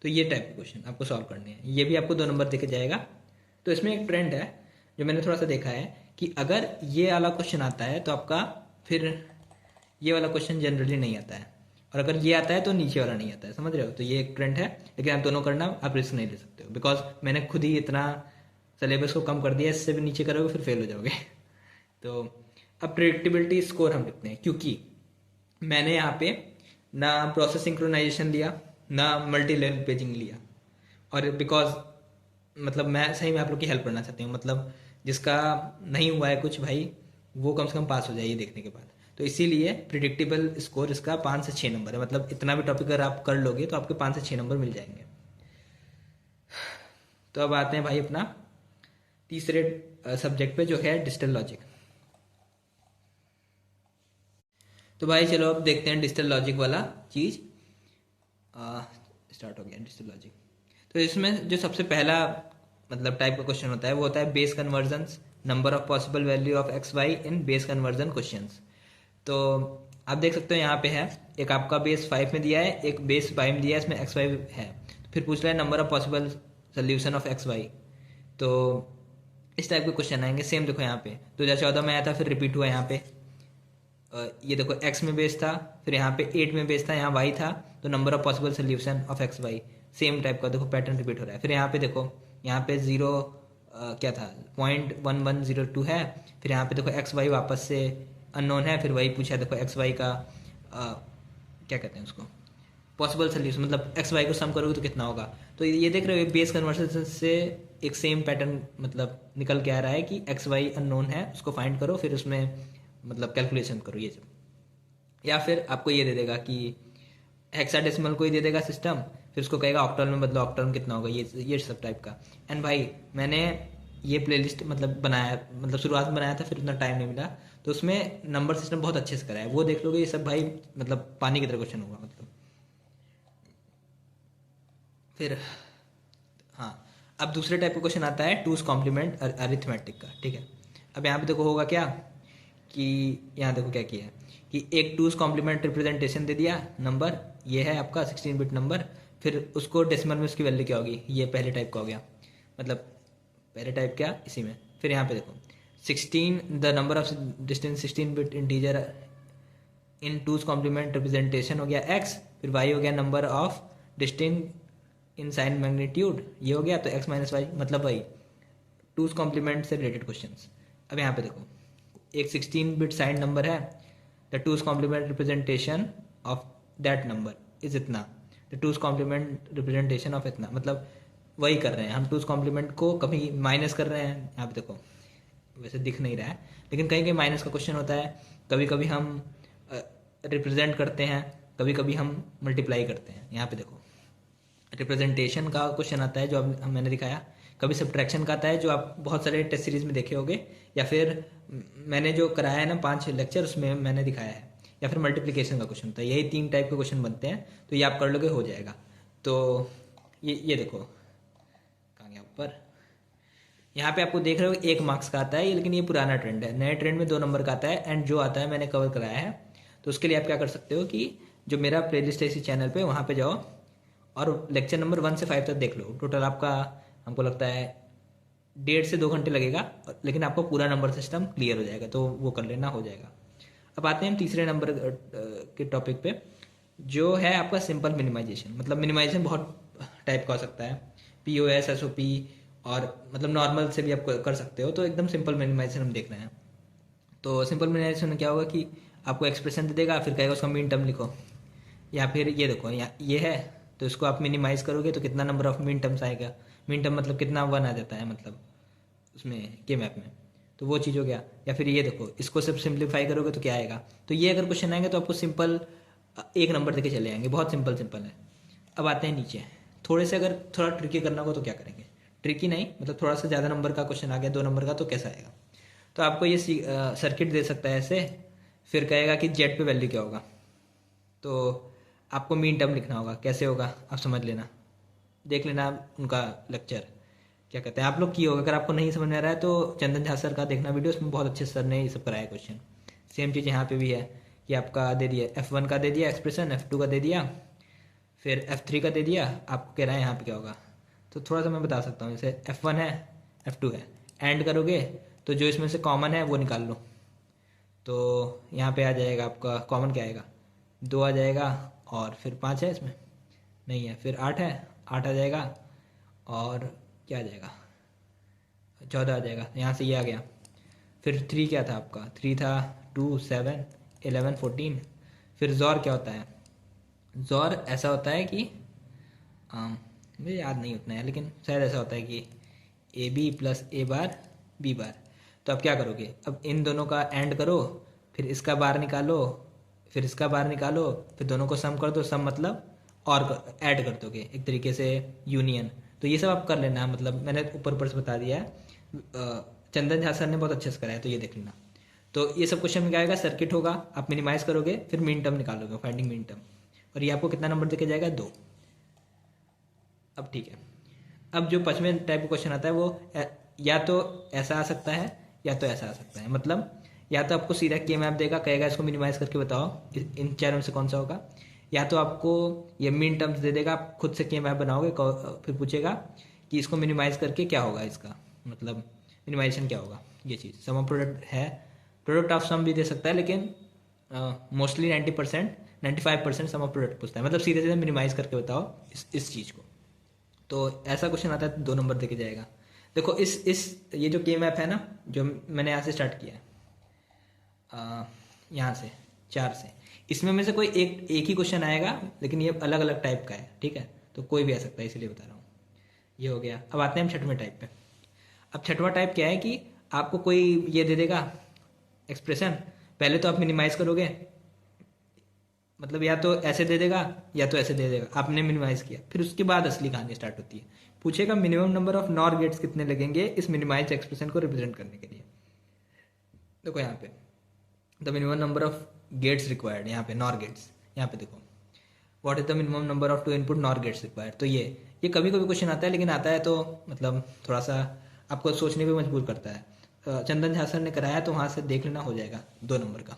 तो ये टाइप के क्वेश्चन आपको सॉल्व करने हैं, ये भी आपको 2 नंबर देके जाएगा। तो इसमें एक ट्रेंड है जो मैंने थोड़ा सा देखा है कि अगर ये वाला क्वेश्चन आता है तो आपका फिर ये वाला क्वेश्चन जनरली नहीं आता है, और अगर ये आता है तो नीचे वाला नहीं आता है, समझ रहे हो। तो ये एक ट्रेंड है, लेकिन आप दोनों करना, आप रिस्क नहीं ले सकते हो, बिकॉज मैंने खुद ही इतना सिलेबस को कम कर दिया, इससे भी नीचे करोगे फिर फेल हो जाओगे। तो अब प्रेडिक्टेबिलिटी स्कोर हम लिखते हैं, क्योंकि मैंने यहाँ पे ना प्रोसेस सिंक्रोनाइजेशन लिया ना मल्टी लेवल पेजिंग लिया, और बिकॉज मतलब मैं सही में आप लोग की हेल्प करना चाहती हूँ, मतलब जिसका नहीं हुआ है कुछ भाई वो कम से कम पास हो जाए ये देखने के बाद। तो इसीलिए प्रिडिक्टेबल स्कोर इसका 5 से 6 नंबर है, मतलब इतना भी टॉपिक अगर आप कर लोगे तो आपके 5 से 6 नंबर मिल जाएंगे। तो अब आते हैं भाई अपना तीसरे सब्जेक्ट पे जो है डिजिटल लॉजिक। तो भाई चलो अब देखते हैं डिजिटल लॉजिक वाला चीज़। स्टार्ट हो गया डिजिटल लॉजिक। तो इसमें जो सबसे पहला मतलब टाइप का क्वेश्चन होता है वो होता है base conversions, number of possible value of X Y in base conversion questions. तो आप देख सकते हो यहाँ पे है एक आपका बेस 5 में दिया है, एक बेस 5 में दिया है, इसमें एक्स वाई है। तो फिर पूछ रहा है number of possible solution of X Y. तो इस टाइप के क्वेश्चन आएंगे। सेम देखो यहाँ पे 2014 में आया था, फिर रिपीट हुआ यहाँ पे। ये देखो x में बेस था, फिर यहाँ पे 8 में बेस था, यहाँ y था, तो number of possible solution of X Y same type का देखो पैटर्न रिपीट हो रहा है। फिर यहाँ पे देखो, यहाँ पे 0 क्या था 0.1102 है, फिर यहाँ पे देखो एक्स वाई वापस से अननोन है, फिर वही पूछा देखो एक्स वाई का क्या कहते हैं उसको पॉसिबल सोल्यूशन, मतलब एक्स वाई को सम करोगे तो कितना होगा। तो ये देख रहे हो बेस कन्वर्जन से एक सेम पैटर्न मतलब निकल के आ रहा है कि एक्स वाई अननोन है, उसको फाइंड करो, फिर उसमें मतलब कैलकुलेशन करो ये सब। या फिर आपको ये दे देगा कि हेक्साडेसिमल को ही दे देगा सिस्टम, फिर उसको कहेगा ऑक्टल में बदलो, ऑक्टल में कितना होगा, ये सब टाइप का। एंड भाई मैंने ये प्लेलिस्ट मतलब बनाया, मतलब शुरुआत में बनाया था, फिर उतना टाइम नहीं मिला, तो उसमें नंबर सिस्टम बहुत अच्छे से कराया है, वो देख लोगे। ये सब भाई मतलब पानी की तरह क्वेश्चन होगा मतलब। फिर हाँ, अब दूसरे टाइप का क्वेश्चन आता है टूज कॉम्प्लीमेंट अरिथमेटिक का, ठीक है। अब यहाँ पे देखो होगा क्या कि यहाँ देखो क्या किया है कि एक टूज कॉम्प्लीमेंट रिप्रेजेंटेशन दे दिया नंबर, ये है आपका 16 बिट नंबर, फिर उसको डेसिमल में उसकी वैल्यू क्या होगी, ये पहले टाइप का हो गया, मतलब पहले टाइप क्या इसी में। फिर यहाँ पे देखो 16 the number of distance 16 bit integer in two's complement representation हो गया x, फिर y हो गया number of distance in sign magnitude, ये हो गया, तो x माइनस वाई, मतलब वही टूज कॉम्प्लीमेंट से रिलेटेड क्वेश्चंस। अब यहाँ पे देखो एक 16 बिट साइन नंबर है, the two's complement representation of that number is इतना, the two's complement representation of इतना, मतलब वही कर रहे हैं हम, टूज कॉम्प्लीमेंट को कभी माइनस कर रहे हैं। यहाँ पे देखो वैसे दिख नहीं रहा है, लेकिन कहीं कहीं माइनस का क्वेश्चन होता है, कभी कभी हम रिप्रेजेंट करते हैं, कभी कभी हम मल्टीप्लाई करते हैं। यहाँ पे देखो रिप्रेजेंटेशन का क्वेश्चन आता है जो अब मैंने दिखाया, कभी सब्ट्रैक्शन का आता है जो आप बहुत सारे टेस्ट सीरीज में देखे होंगे, या फिर मैंने जो कराया है ना 5 लेक्चर उसमें मैंने दिखाया है, या फिर मल्टीप्लिकेशन का क्वेश्चन होता है। यही 3 टाइप के क्वेश्चन बनते हैं, तो ये आप कर लोगे हो जाएगा। तो ये देखो कहाँ गया ऊपर, यहाँ पे आपको देख रहे हो 1 मार्क्स का आता है ये, लेकिन ये पुराना ट्रेंड है, नए ट्रेंड में 2 नंबर का आता है। एंड जो आता है मैंने कवर कराया है, तो उसके लिए आप क्या कर सकते हो कि जो मेरा प्लेलिस्ट है इसी चैनल पे, वहाँ पे जाओ और लेक्चर नंबर 1 से 5 तक देख लो। टोटल आपका हमको लगता है 1.5 से 2 घंटे लगेगा, लेकिन आपको पूरा नंबर सिस्टम क्लियर हो जाएगा, तो वो कर लेना, हो जाएगा। अब आते हैं हम तीसरे नंबर के टॉपिक पे, जो है आपका सिंपल मिनिमाइजेशन। मतलब मिनिमाइजेशन बहुत टाइप का हो सकता है, POS SOP, और मतलब नॉर्मल से भी आप कर सकते हो। तो एकदम सिंपल मिनिमाइजेशन हम देख रहे हैं। तो सिंपल मिनिमाइजेशन में क्या होगा कि आपको एक्सप्रेशन दे देगा, फिर कहेगा उसका मीन टर्म लिखो, या फिर ये देखो ये है, तो इसको आप मिनिमाइज करोगे तो कितना नंबर ऑफ मीन टर्म्स आएगा, मीन टर्म मतलब कितना 1 आ जाता है मतलब उसमें के मैप में, तो वो चीज़ हो गया। या फिर ये देखो इसको सिर्फ सिंप्लीफाई करोगे तो क्या आएगा। तो ये अगर क्वेश्चन आएंगे तो आपको सिंपल एक नंबर देके चले आएंगे, बहुत सिंपल सिंपल है। अब आते हैं नीचे, थोड़े से अगर थोड़ा ट्रिकी करना हो तो क्या करेंगे, ट्रिकी नहीं मतलब थोड़ा सा ज़्यादा नंबर का क्वेश्चन आ गया 2 नंबर का तो कैसा आएगा। तो आपको ये सर्किट दे सकता है ऐसे, फिर कहेगा कि जेड पे वैल्यू क्या होगा, तो आपको मीन टर्म लिखना होगा। कैसे होगा आप समझ लेना, देख लेना उनका लेक्चर क्या कहते हैं, आप लोग की होगा। अगर आपको नहीं समझ में आ रहा है तो चंदन झा सर का देखना वीडियो, उसमें बहुत अच्छे सर ने ये सब कराया क्वेश्चन। सेम चीज़ यहाँ पे भी है कि आपका दे दिया F1 का दे दिया एक्सप्रेशन, F2 का दे दिया, फिर F3 का दे दिया, आपको कह रहा है यहाँ पे क्या होगा। तो थोड़ा सा मैं बता सकता हूँ, जैसे F1 है F2 है, एंड करोगे तो जो इसमें से कॉमन है वो निकाल लो। तो यहाँ पे आ जाएगा आपका कॉमन क्या आएगा, 2 आ जाएगा, और फिर 5 है इसमें नहीं है, फिर 8 है, 8 आ जाएगा, और क्या आ जाएगा 14 आ जाएगा, यहाँ से ये आ गया। फिर 3 क्या था आपका, 3 था 2 7 11 14। फिर जॉर क्या होता है, जॉर ऐसा होता है कि मुझे याद नहीं उतना है लेकिन शायद ऐसा होता है कि A B plus A bar B bar. तो आप क्या करोगे, अब इन दोनों का एंड करो, फिर इसका बार निकालो, फिर इसका बार निकालो, फिर दोनों को सम कर दो, सम मतलब और ऐड कर दोगे, एक तरीके से यूनियन। तो ये सब आप कर लेना, मतलब मैंने ऊपर ऊपर से बता दिया है, चंदन झा सर ने बहुत अच्छे से कराया, तो ये देख लेना। तो ये सब क्वेश्चन में क्या आएगा, सर्किट होगा, आप मिनिमाइज करोगे, फिर मीन टर्म निकालोगे, फाइंडिंग मीन टर्म, और ये आपको कितना नंबर देके जाएगा 2। अब ठीक है, अब जो 5वें टाइप का क्वेश्चन आता है वो या तो ऐसा आ सकता है या तो ऐसा आ सकता है। मतलब या तो आपको सीधा के मैप देगा, कहेगा इसको मिनिमाइज करके बताओ इन चारों में से कौन सा होगा, या तो आपको ये मीन टर्म्स दे देगा, आप खुद से के मैप बनाओगे, फिर पूछेगा कि इसको मिनिमाइज करके क्या होगा, इसका मतलब मिनिमाइजेशन क्या होगा। ये चीज़ सम ऑफ प्रोडक्ट है, प्रोडक्ट ऑफ सम भी दे सकता है, लेकिन मोस्टली 90% 95% सम ऑफ प्रोडक्ट पूछता है, मतलब सीधे सीधे मिनिमाइज करके बताओ इस चीज़ को। तो ऐसा क्वेश्चन आता है तो 2 नंबर देके जाएगा। देखो इस ये जो के मैप है ना, जो मैंने यहाँ से स्टार्ट किया है, यहाँ से 4 से, इसमें में से कोई एक ही क्वेश्चन आएगा, लेकिन ये अलग अलग टाइप का है, ठीक है, तो कोई भी आ सकता है, इसीलिए बता रहा हूँ। ये हो गया। अब आते हैं हम 6वें टाइप पे। अब 6वां टाइप क्या है कि आपको कोई ये दे देगा एक्सप्रेशन, पहले तो आप मिनिमाइज करोगे, मतलब या तो ऐसे दे देगा या तो ऐसे दे देगा, आपने मिनिमाइज किया, फिर उसके बाद असली कहानी स्टार्ट होती है। पूछेगा minimum number of NOR gates कितने लगेंगे इस मिनिमाइज एक्सप्रेशन को रिप्रेजेंट करने के लिए। देखो यहाँ पे the minimum number of gates required, यहाँ पे नॉर गेट्स, यहाँ पे देखो what is the minimum number of 2 input NOR gates required. तो ये कभी कभी क्वेश्चन आता है, लेकिन आता है तो मतलब थोड़ा सा आपको सोचने पे मजबूर करता है। चंदन झा सर ने कराया तो वहाँ से देख लेना, हो जाएगा 2 नंबर का,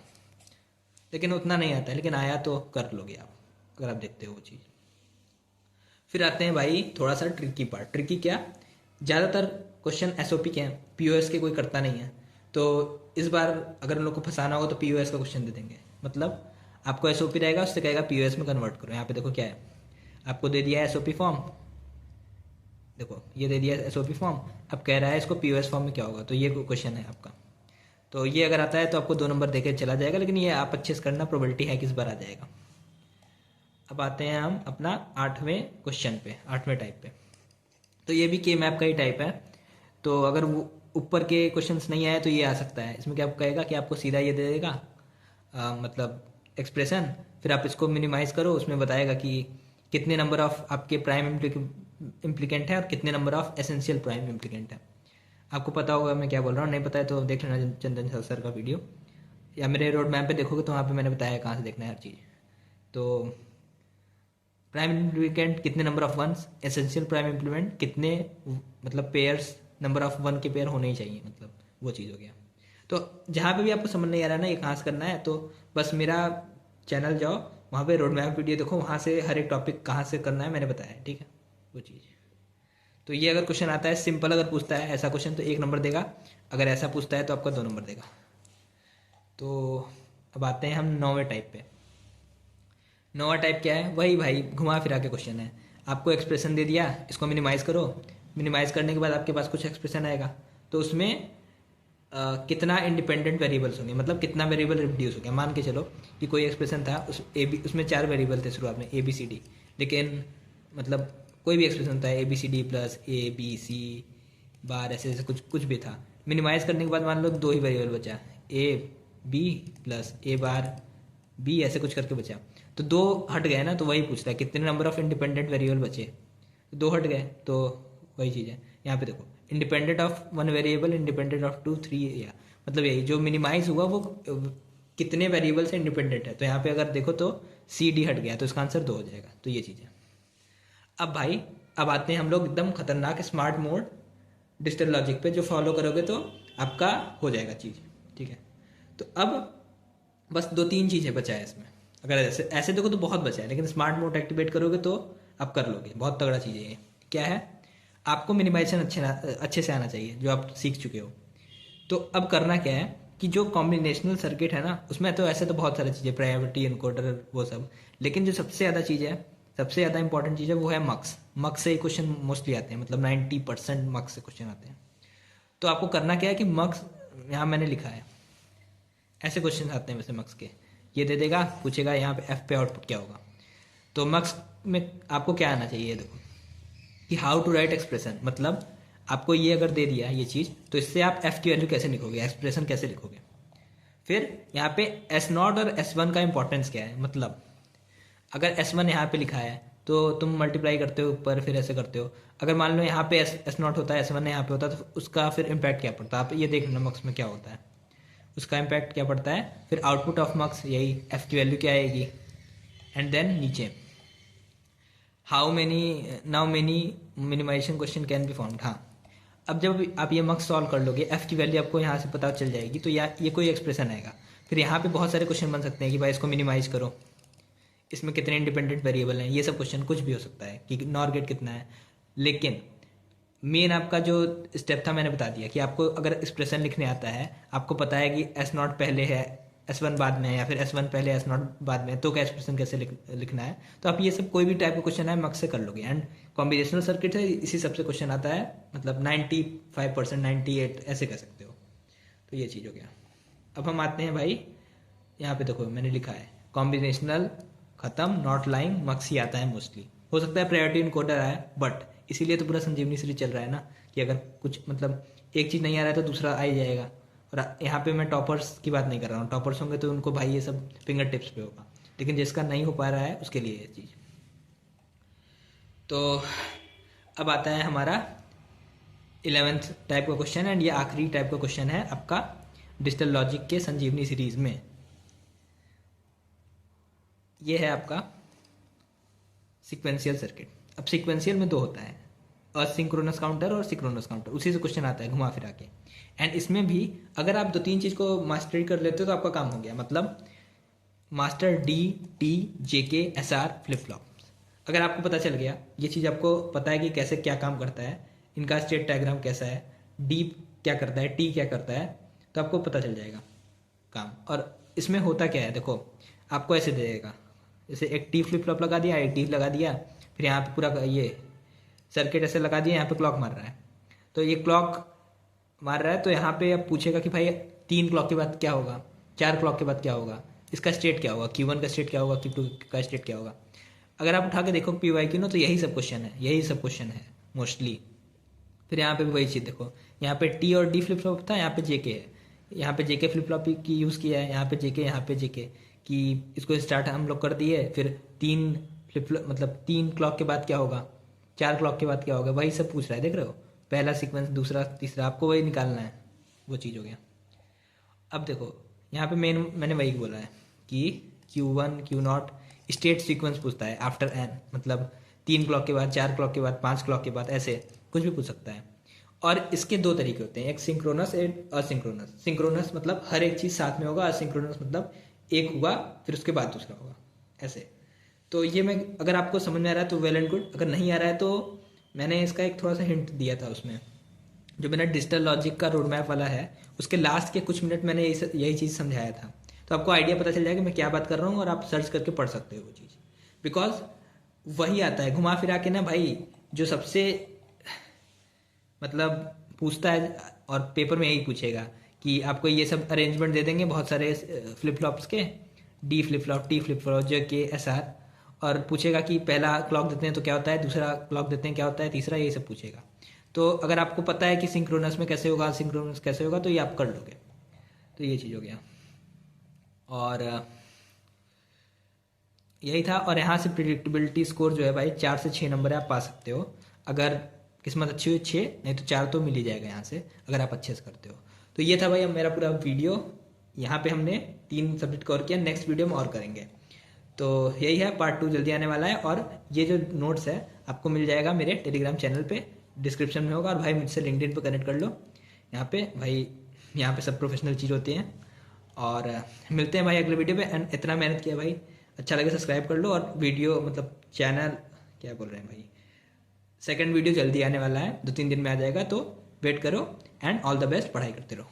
लेकिन उतना नहीं आता है, लेकिन आया तो कर लोगे आप अगर आप देखते हो वो चीज़। फिर आते हैं भाई थोड़ा सा ट्रिकी पार्ट। ट्रिकी क्या, ज़्यादातर क्वेश्चन एसओपी के हैं, पीओएस के कोई करता नहीं है, तो इस बार अगर उन लोग को फंसाना होगा तो पीओएस का क्वेश्चन दे देंगे। मतलब आपको एसओपी रहेगा, उससे कहेगा पीओएस में कन्वर्ट करो। यहाँ पे देखो क्या है, आपको दे दिया है एसओपी फॉर्म, देखो ये दे दिया एसओपी फॉर्म, अब कह रहा है इसको पीओएस फॉर्म में क्या होगा, तो ये क्वेश्चन है आपका। तो ये अगर आता है तो आपको 2 नंबर देके चला जाएगा, लेकिन ये आप अच्छे से करना, प्रोबेबिलिटी है कि इस बार आ जाएगा। अब आते हैं हम अपना 8वें क्वेश्चन पे, 8वें टाइप पे। तो ये भी के मैप का ही टाइप है, तो अगर वो ऊपर के क्वेश्चंस नहीं आए तो ये आ सकता है। इसमें क्या कहेगा कि आपको सीधा ये दे देगा मतलब एक्सप्रेशन, फिर आप इसको मिनिमाइज करो, उसमें बताएगा कि कितने नंबर ऑफ आपके प्राइम इम्प्लीकेंट है और कितने number of essential prime implicant है। आपको पता होगा मैं क्या बोल रहा हूँ, नहीं पता है तो देख लेना चंदन सर का वीडियो, या मेरे रोड मैप पे देखोगे तो वहाँ पे मैंने बताया कहाँ से देखना है हर चीज़। तो प्राइम इम्प्लीकेंट कितने number of ones, essential prime implement कितने मतलब पेयर्स, नंबर ऑफ 1 के पेयर होने ही चाहिए, मतलब वो चीज़ हो गया। तो जहाँ पे भी आपको समझ नहीं आ रहा है ना ये कहाँ से करना है, तो बस मेरा चैनल जाओ, वहाँ पे रोड मैप वीडियो देखो, वहाँ से हर एक टॉपिक कहाँ से करना है मैंने बताया है, ठीक है वो चीज़। तो ये अगर क्वेश्चन आता है सिंपल, अगर पूछता है ऐसा क्वेश्चन तो 1 नंबर देगा, अगर ऐसा पूछता है तो आपका 2 नंबर देगा। तो अब आते हैं हम 9वें टाइप पे। 9वां टाइप क्या है, वही भाई घुमा फिरा के क्वेश्चन है। आपको एक्सप्रेशन दे दिया, इसको मिनिमाइज करो, मिनिमाइज करने के बाद आपके पास कुछ एक्सप्रेशन आएगा, तो उसमें कितना इंडिपेंडेंट वेरिएबल्स होंगे, मतलब कितना वेरिएबल रिड्यूस हो गया। मान के चलो कि कोई एक्सप्रेशन था, उसमें 4 वेरिएबल थे शुरुआत में ए बी सी डी, लेकिन मतलब कोई भी एक्सप्रेशन था A B C D plus A B C bar ऐसे ऐसे कुछ भी था। मिनिमाइज करने के बाद मान लो 2 ही वेरिएबल बचा, A B plus A bar B ऐसे कुछ करके बचा। तो 2 हट गए ना, तो वही पूछता है कितने नंबर ऑफ इंडिपेंडेंट वेरिएबल बचे, 2 हट गए, तो वही चीज़ है। यहाँ पे देखो independent of 1 variable, independent of 2 3, या मतलब यही जो मिनिमाइज हुआ वो कितने वेरिएबल से इंडिपेंडेंट है। तो यहाँ पे अगर देखो तो सी डी हट गया, तो इसका आंसर 2 हो जाएगा। तो ये चीज़ है। अब भाई अब आते हैं हम लोग एकदम खतरनाक स्मार्ट मोड डिजिटल लॉजिक पे, जो फॉलो करोगे तो आपका हो जाएगा चीज़, ठीक है। तो अब बस 2-3 चीज़ें बचा है इसमें। अगर ऐसे ऐसे देखो तो बहुत बचा है, लेकिन स्मार्ट मोड एक्टिवेट करोगे तो आप कर लोगे। बहुत तगड़ा चीज़ है ये। क्या है, आपको मिनिमाइजेशन अच्छे से आना चाहिए, जो आप सीख चुके हो। तो अब करना क्या है कि जो कॉम्बिनेशनल सर्किट है ना, उसमें तो ऐसे तो बहुत सारी चीज़ें, प्रायोरिटी इनकोडर वो सब, लेकिन जो सबसे ज़्यादा चीज़ है, सबसे ज़्यादा इंपॉर्टेंट चीज़ है, वो है मक्स। मक्स से ही क्वेश्चन मोस्टली आते हैं, मतलब 90% मक्स से क्वेश्चन आते हैं। तो आपको करना क्या है कि मक्स, यहाँ मैंने लिखा है, ऐसे क्वेश्चन आते हैं वैसे मक्स के। ये दे देगा, पूछेगा यहाँ पे एफ पे आउटपुट क्या होगा। तो मक्स में आपको क्या आना चाहिए, देखो कि हाउ टू राइट एक्सप्रेशन, मतलब आपको ये अगर दे दिया ये चीज़, तो इससे आप एफ की वैल्यू कैसे लिखोगे, एक्सप्रेशन कैसे लिखोगे। फिर यहाँ पे एस नॉट और एस वन का इंपॉर्टेंस क्या है, मतलब अगर एस वन यहाँ पे लिखा है तो तुम मल्टीप्लाई करते हो ऊपर, फिर ऐसे करते हो। अगर मान लो यहाँ पे एस नॉट होता है, एस वन यहाँ पे होता है, तो उसका फिर इम्पैक्ट क्या पड़ता है, आप ये देखना मक्स में क्या होता है, उसका इम्पैक्ट क्या पड़ता है। फिर आउटपुट ऑफ मक्स, यही एफ की वैल्यू क्या आएगी, एंड देन नीचे how many now many minimization question can be found. हाँ, अब जब आप ये मक्स सॉल्व कर लोगे, एफ की वैल्यू आपको यहाँ से पता चल जाएगी, तो ये कोई एक्सप्रेशन आएगा। फिर यहाँ पे बहुत सारे क्वेश्चन बन सकते हैं कि भाई इसको मिनिमाइज करो, इसमें कितने इंडिपेंडेंट वेरिएबल हैं, ये सब क्वेश्चन कुछ भी हो सकता है कि नॉर गेट कितना है। लेकिन मेन आपका जो स्टेप था मैंने बता दिया कि आपको अगर एक्सप्रेशन लिखने आता है, आपको पता है कि एस नॉट पहले है एस वन बाद में है, या फिर एस वन पहले एस नॉट बाद में है, तो क्या एक्सप्रेशन कैसे लिखना है। तो आप ये सब कोई भी टाइप का क्वेश्चन है मक्स से कर लोगे। एंड कॉम्बिनेशनल सर्किट है, इसी सबसे क्वेश्चन आता है, मतलब 95%, 98 ऐसे कह सकते हो। तो ये चीज़ हो गया। अब हम आते हैं भाई, यहाँ पे देखो मैंने लिखा है कॉम्बिनेशनल खत्म, नॉट लाइंग, मक्स ही आता है मोस्टली। हो सकता है प्रायोरिटी इनकोडर आए, बट इसीलिए तो पूरा संजीवनी सीरीज चल रहा है ना, कि अगर कुछ मतलब एक चीज़ नहीं आ रहा है तो दूसरा आ ही जाएगा। और यहाँ पे मैं टॉपर्स की बात नहीं कर रहा हूँ, टॉपर्स होंगे तो उनको भाई ये सब फिंगर टिप्स पे होगा, लेकिन जिसका नहीं हो पा रहा है उसके लिए ये चीज़। तो अब आता है हमारा 11th टाइप का क्वेश्चन, एंड ये आखिरी टाइप का क्वेश्चन है आपका डिजिटल लॉजिक के संजीवनी सीरीज में। ये है आपका सीक्वेंशियल सर्किट। अब सीक्वेंशियल में 2 होता है, असिंक्रोनस काउंटर और सिंक्रोनस काउंटर, उसी से क्वेश्चन आता है घुमा फिरा के। एंड इसमें भी अगर आप 2-3 चीज़ को मास्टरी कर लेते हो तो आपका काम हो गया, मतलब मास्टर डी टी जे K S R flip flop. अगर आपको पता चल गया, ये चीज़ आपको पता है कि कैसे क्या काम करता है, इनका स्टेट डायग्राम कैसा है, डी क्या करता है, टी क्या करता है, तो आपको पता चल जाएगा काम। और इसमें होता क्या है, देखो आपको ऐसे दे देगा, जैसे एक टी फ्लिप फ्लॉप लगा दिया, एक डी लगा दिया, फिर यहाँ पे पूरा ये सर्किट ऐसे लगा दिया, यहाँ पे क्लॉक मार रहा है। तो ये क्लॉक मार रहा है, तो यहाँ पे अब पूछेगा कि भाई 3 क्लॉक के बाद क्या होगा, 4 क्लॉक के बाद क्या होगा, इसका स्टेट क्या होगा, Q1 का स्टेट क्या होगा, Q2 का स्टेट क्या होगा। अगर आप उठा के देखो PYQ ना, तो यही सब क्वेश्चन है, यही सब क्वेश्चन है मोस्टली। फिर यहाँ पे भी वही चीज़ देखो, यहाँ पे टी और डी फ्लिप फ्लॉप था, यहाँ पे जेके है, यहाँ पे जेके फ्लिप फ्लॉप की यूज़ किया है, यहाँ पे जेके, यहाँ पे जेके, कि इसको स्टार्ट हम लोग कर दिए। फिर 3 फ्लिप फ्लॉप मतलब 3 क्लॉक के बाद क्या होगा, 4 क्लॉक के बाद क्या होगा, वही सब पूछ रहा है, देख रहे हो, पहला सीक्वेंस, दूसरा, तीसरा, आपको वही निकालना है, वो चीज़ हो गया। अब देखो यहाँ पे मैंने वही बोला है कि Q1 Q0 स्टेट सीक्वेंस पूछता है आफ्टर एन, मतलब 3 क्लॉक के बाद, 4 क्लॉक के बाद, 5 क्लॉक के बाद, ऐसे कुछ भी पूछ सकता है। और इसके 2 तरीके होते हैं, एक सिंक्रोनस एंड असिंक्रोनस। सिंक्रोनस मतलब हर एक चीज़ साथ में होगा, असिंक्रोनस मतलब एक हुआ फिर उसके बाद दूसरा होगा, ऐसे। तो ये मैं, अगर आपको समझ में आ रहा है तो वेल एंड गुड, अगर नहीं आ रहा है तो मैंने इसका एक थोड़ा सा हिंट दिया था उसमें, जो मेरा डिजिटल लॉजिक का रोड मैप वाला है, उसके लास्ट के कुछ मिनट मैंने यही चीज़ समझाया था। तो आपको आइडिया पता चल जाएगा मैं क्या बात कर रहा हूँ, और आप सर्च करके पढ़ सकते हो वो चीज़, बिकॉज वही आता है घुमा फिरा के ना भाई, जो सबसे मतलब पूछता है, और पेपर में यही पूछेगा कि आपको ये सब अरेंजमेंट दे देंगे बहुत सारे फ्लिप फ्लॉप्स के, D flip flop, T flip flop, J K S are, और पूछेगा कि पहला क्लॉक देते हैं तो क्या होता है, दूसरा क्लॉक देते हैं क्या होता है, तीसरा, यही सब पूछेगा। तो अगर आपको पता है कि सिंक्रोनस में कैसे होगा, सिंक्रोनस कैसे होगा, तो ये आप कर लोगे। तो ये चीज़ हो गया। और यही था। और यहाँ से प्रिडिक्टेबिलिटी स्कोर जो है भाई 4 से 6 नंबर आप पा सकते हो, अगर किस्मत अच्छी हुई 6, नहीं तो 4 तो मिल ही जाएगा यहाँ से अगर आप अच्छे से करते हो। तो ये था भाई अब मेरा पूरा वीडियो, यहाँ पे हमने 3 सब्जेक्ट कवर किया, नेक्स्ट वीडियो में और करेंगे। तो यही है, पार्ट 2 जल्दी आने वाला है। और ये जो नोट्स है आपको मिल जाएगा मेरे टेलीग्राम चैनल पे, डिस्क्रिप्शन में होगा। और भाई मुझसे लिंक्डइन पे कनेक्ट कर लो, यहाँ पे भाई, यहाँ पे सब प्रोफेशनल चीज़ होती हैं। और मिलते हैं भाई अगले वीडियो पे। एंड इतना मेहनत किया भाई, अच्छा लगे सब्सक्राइब कर लो। और वीडियो मतलब चैनल क्या बोल रहे हैं भाई, सेकंड वीडियो जल्दी आने वाला है, 2-3 दिन में आ जाएगा, तो वेट करो। एंड ऑल द बेस्ट, पढ़ाई करते रहो।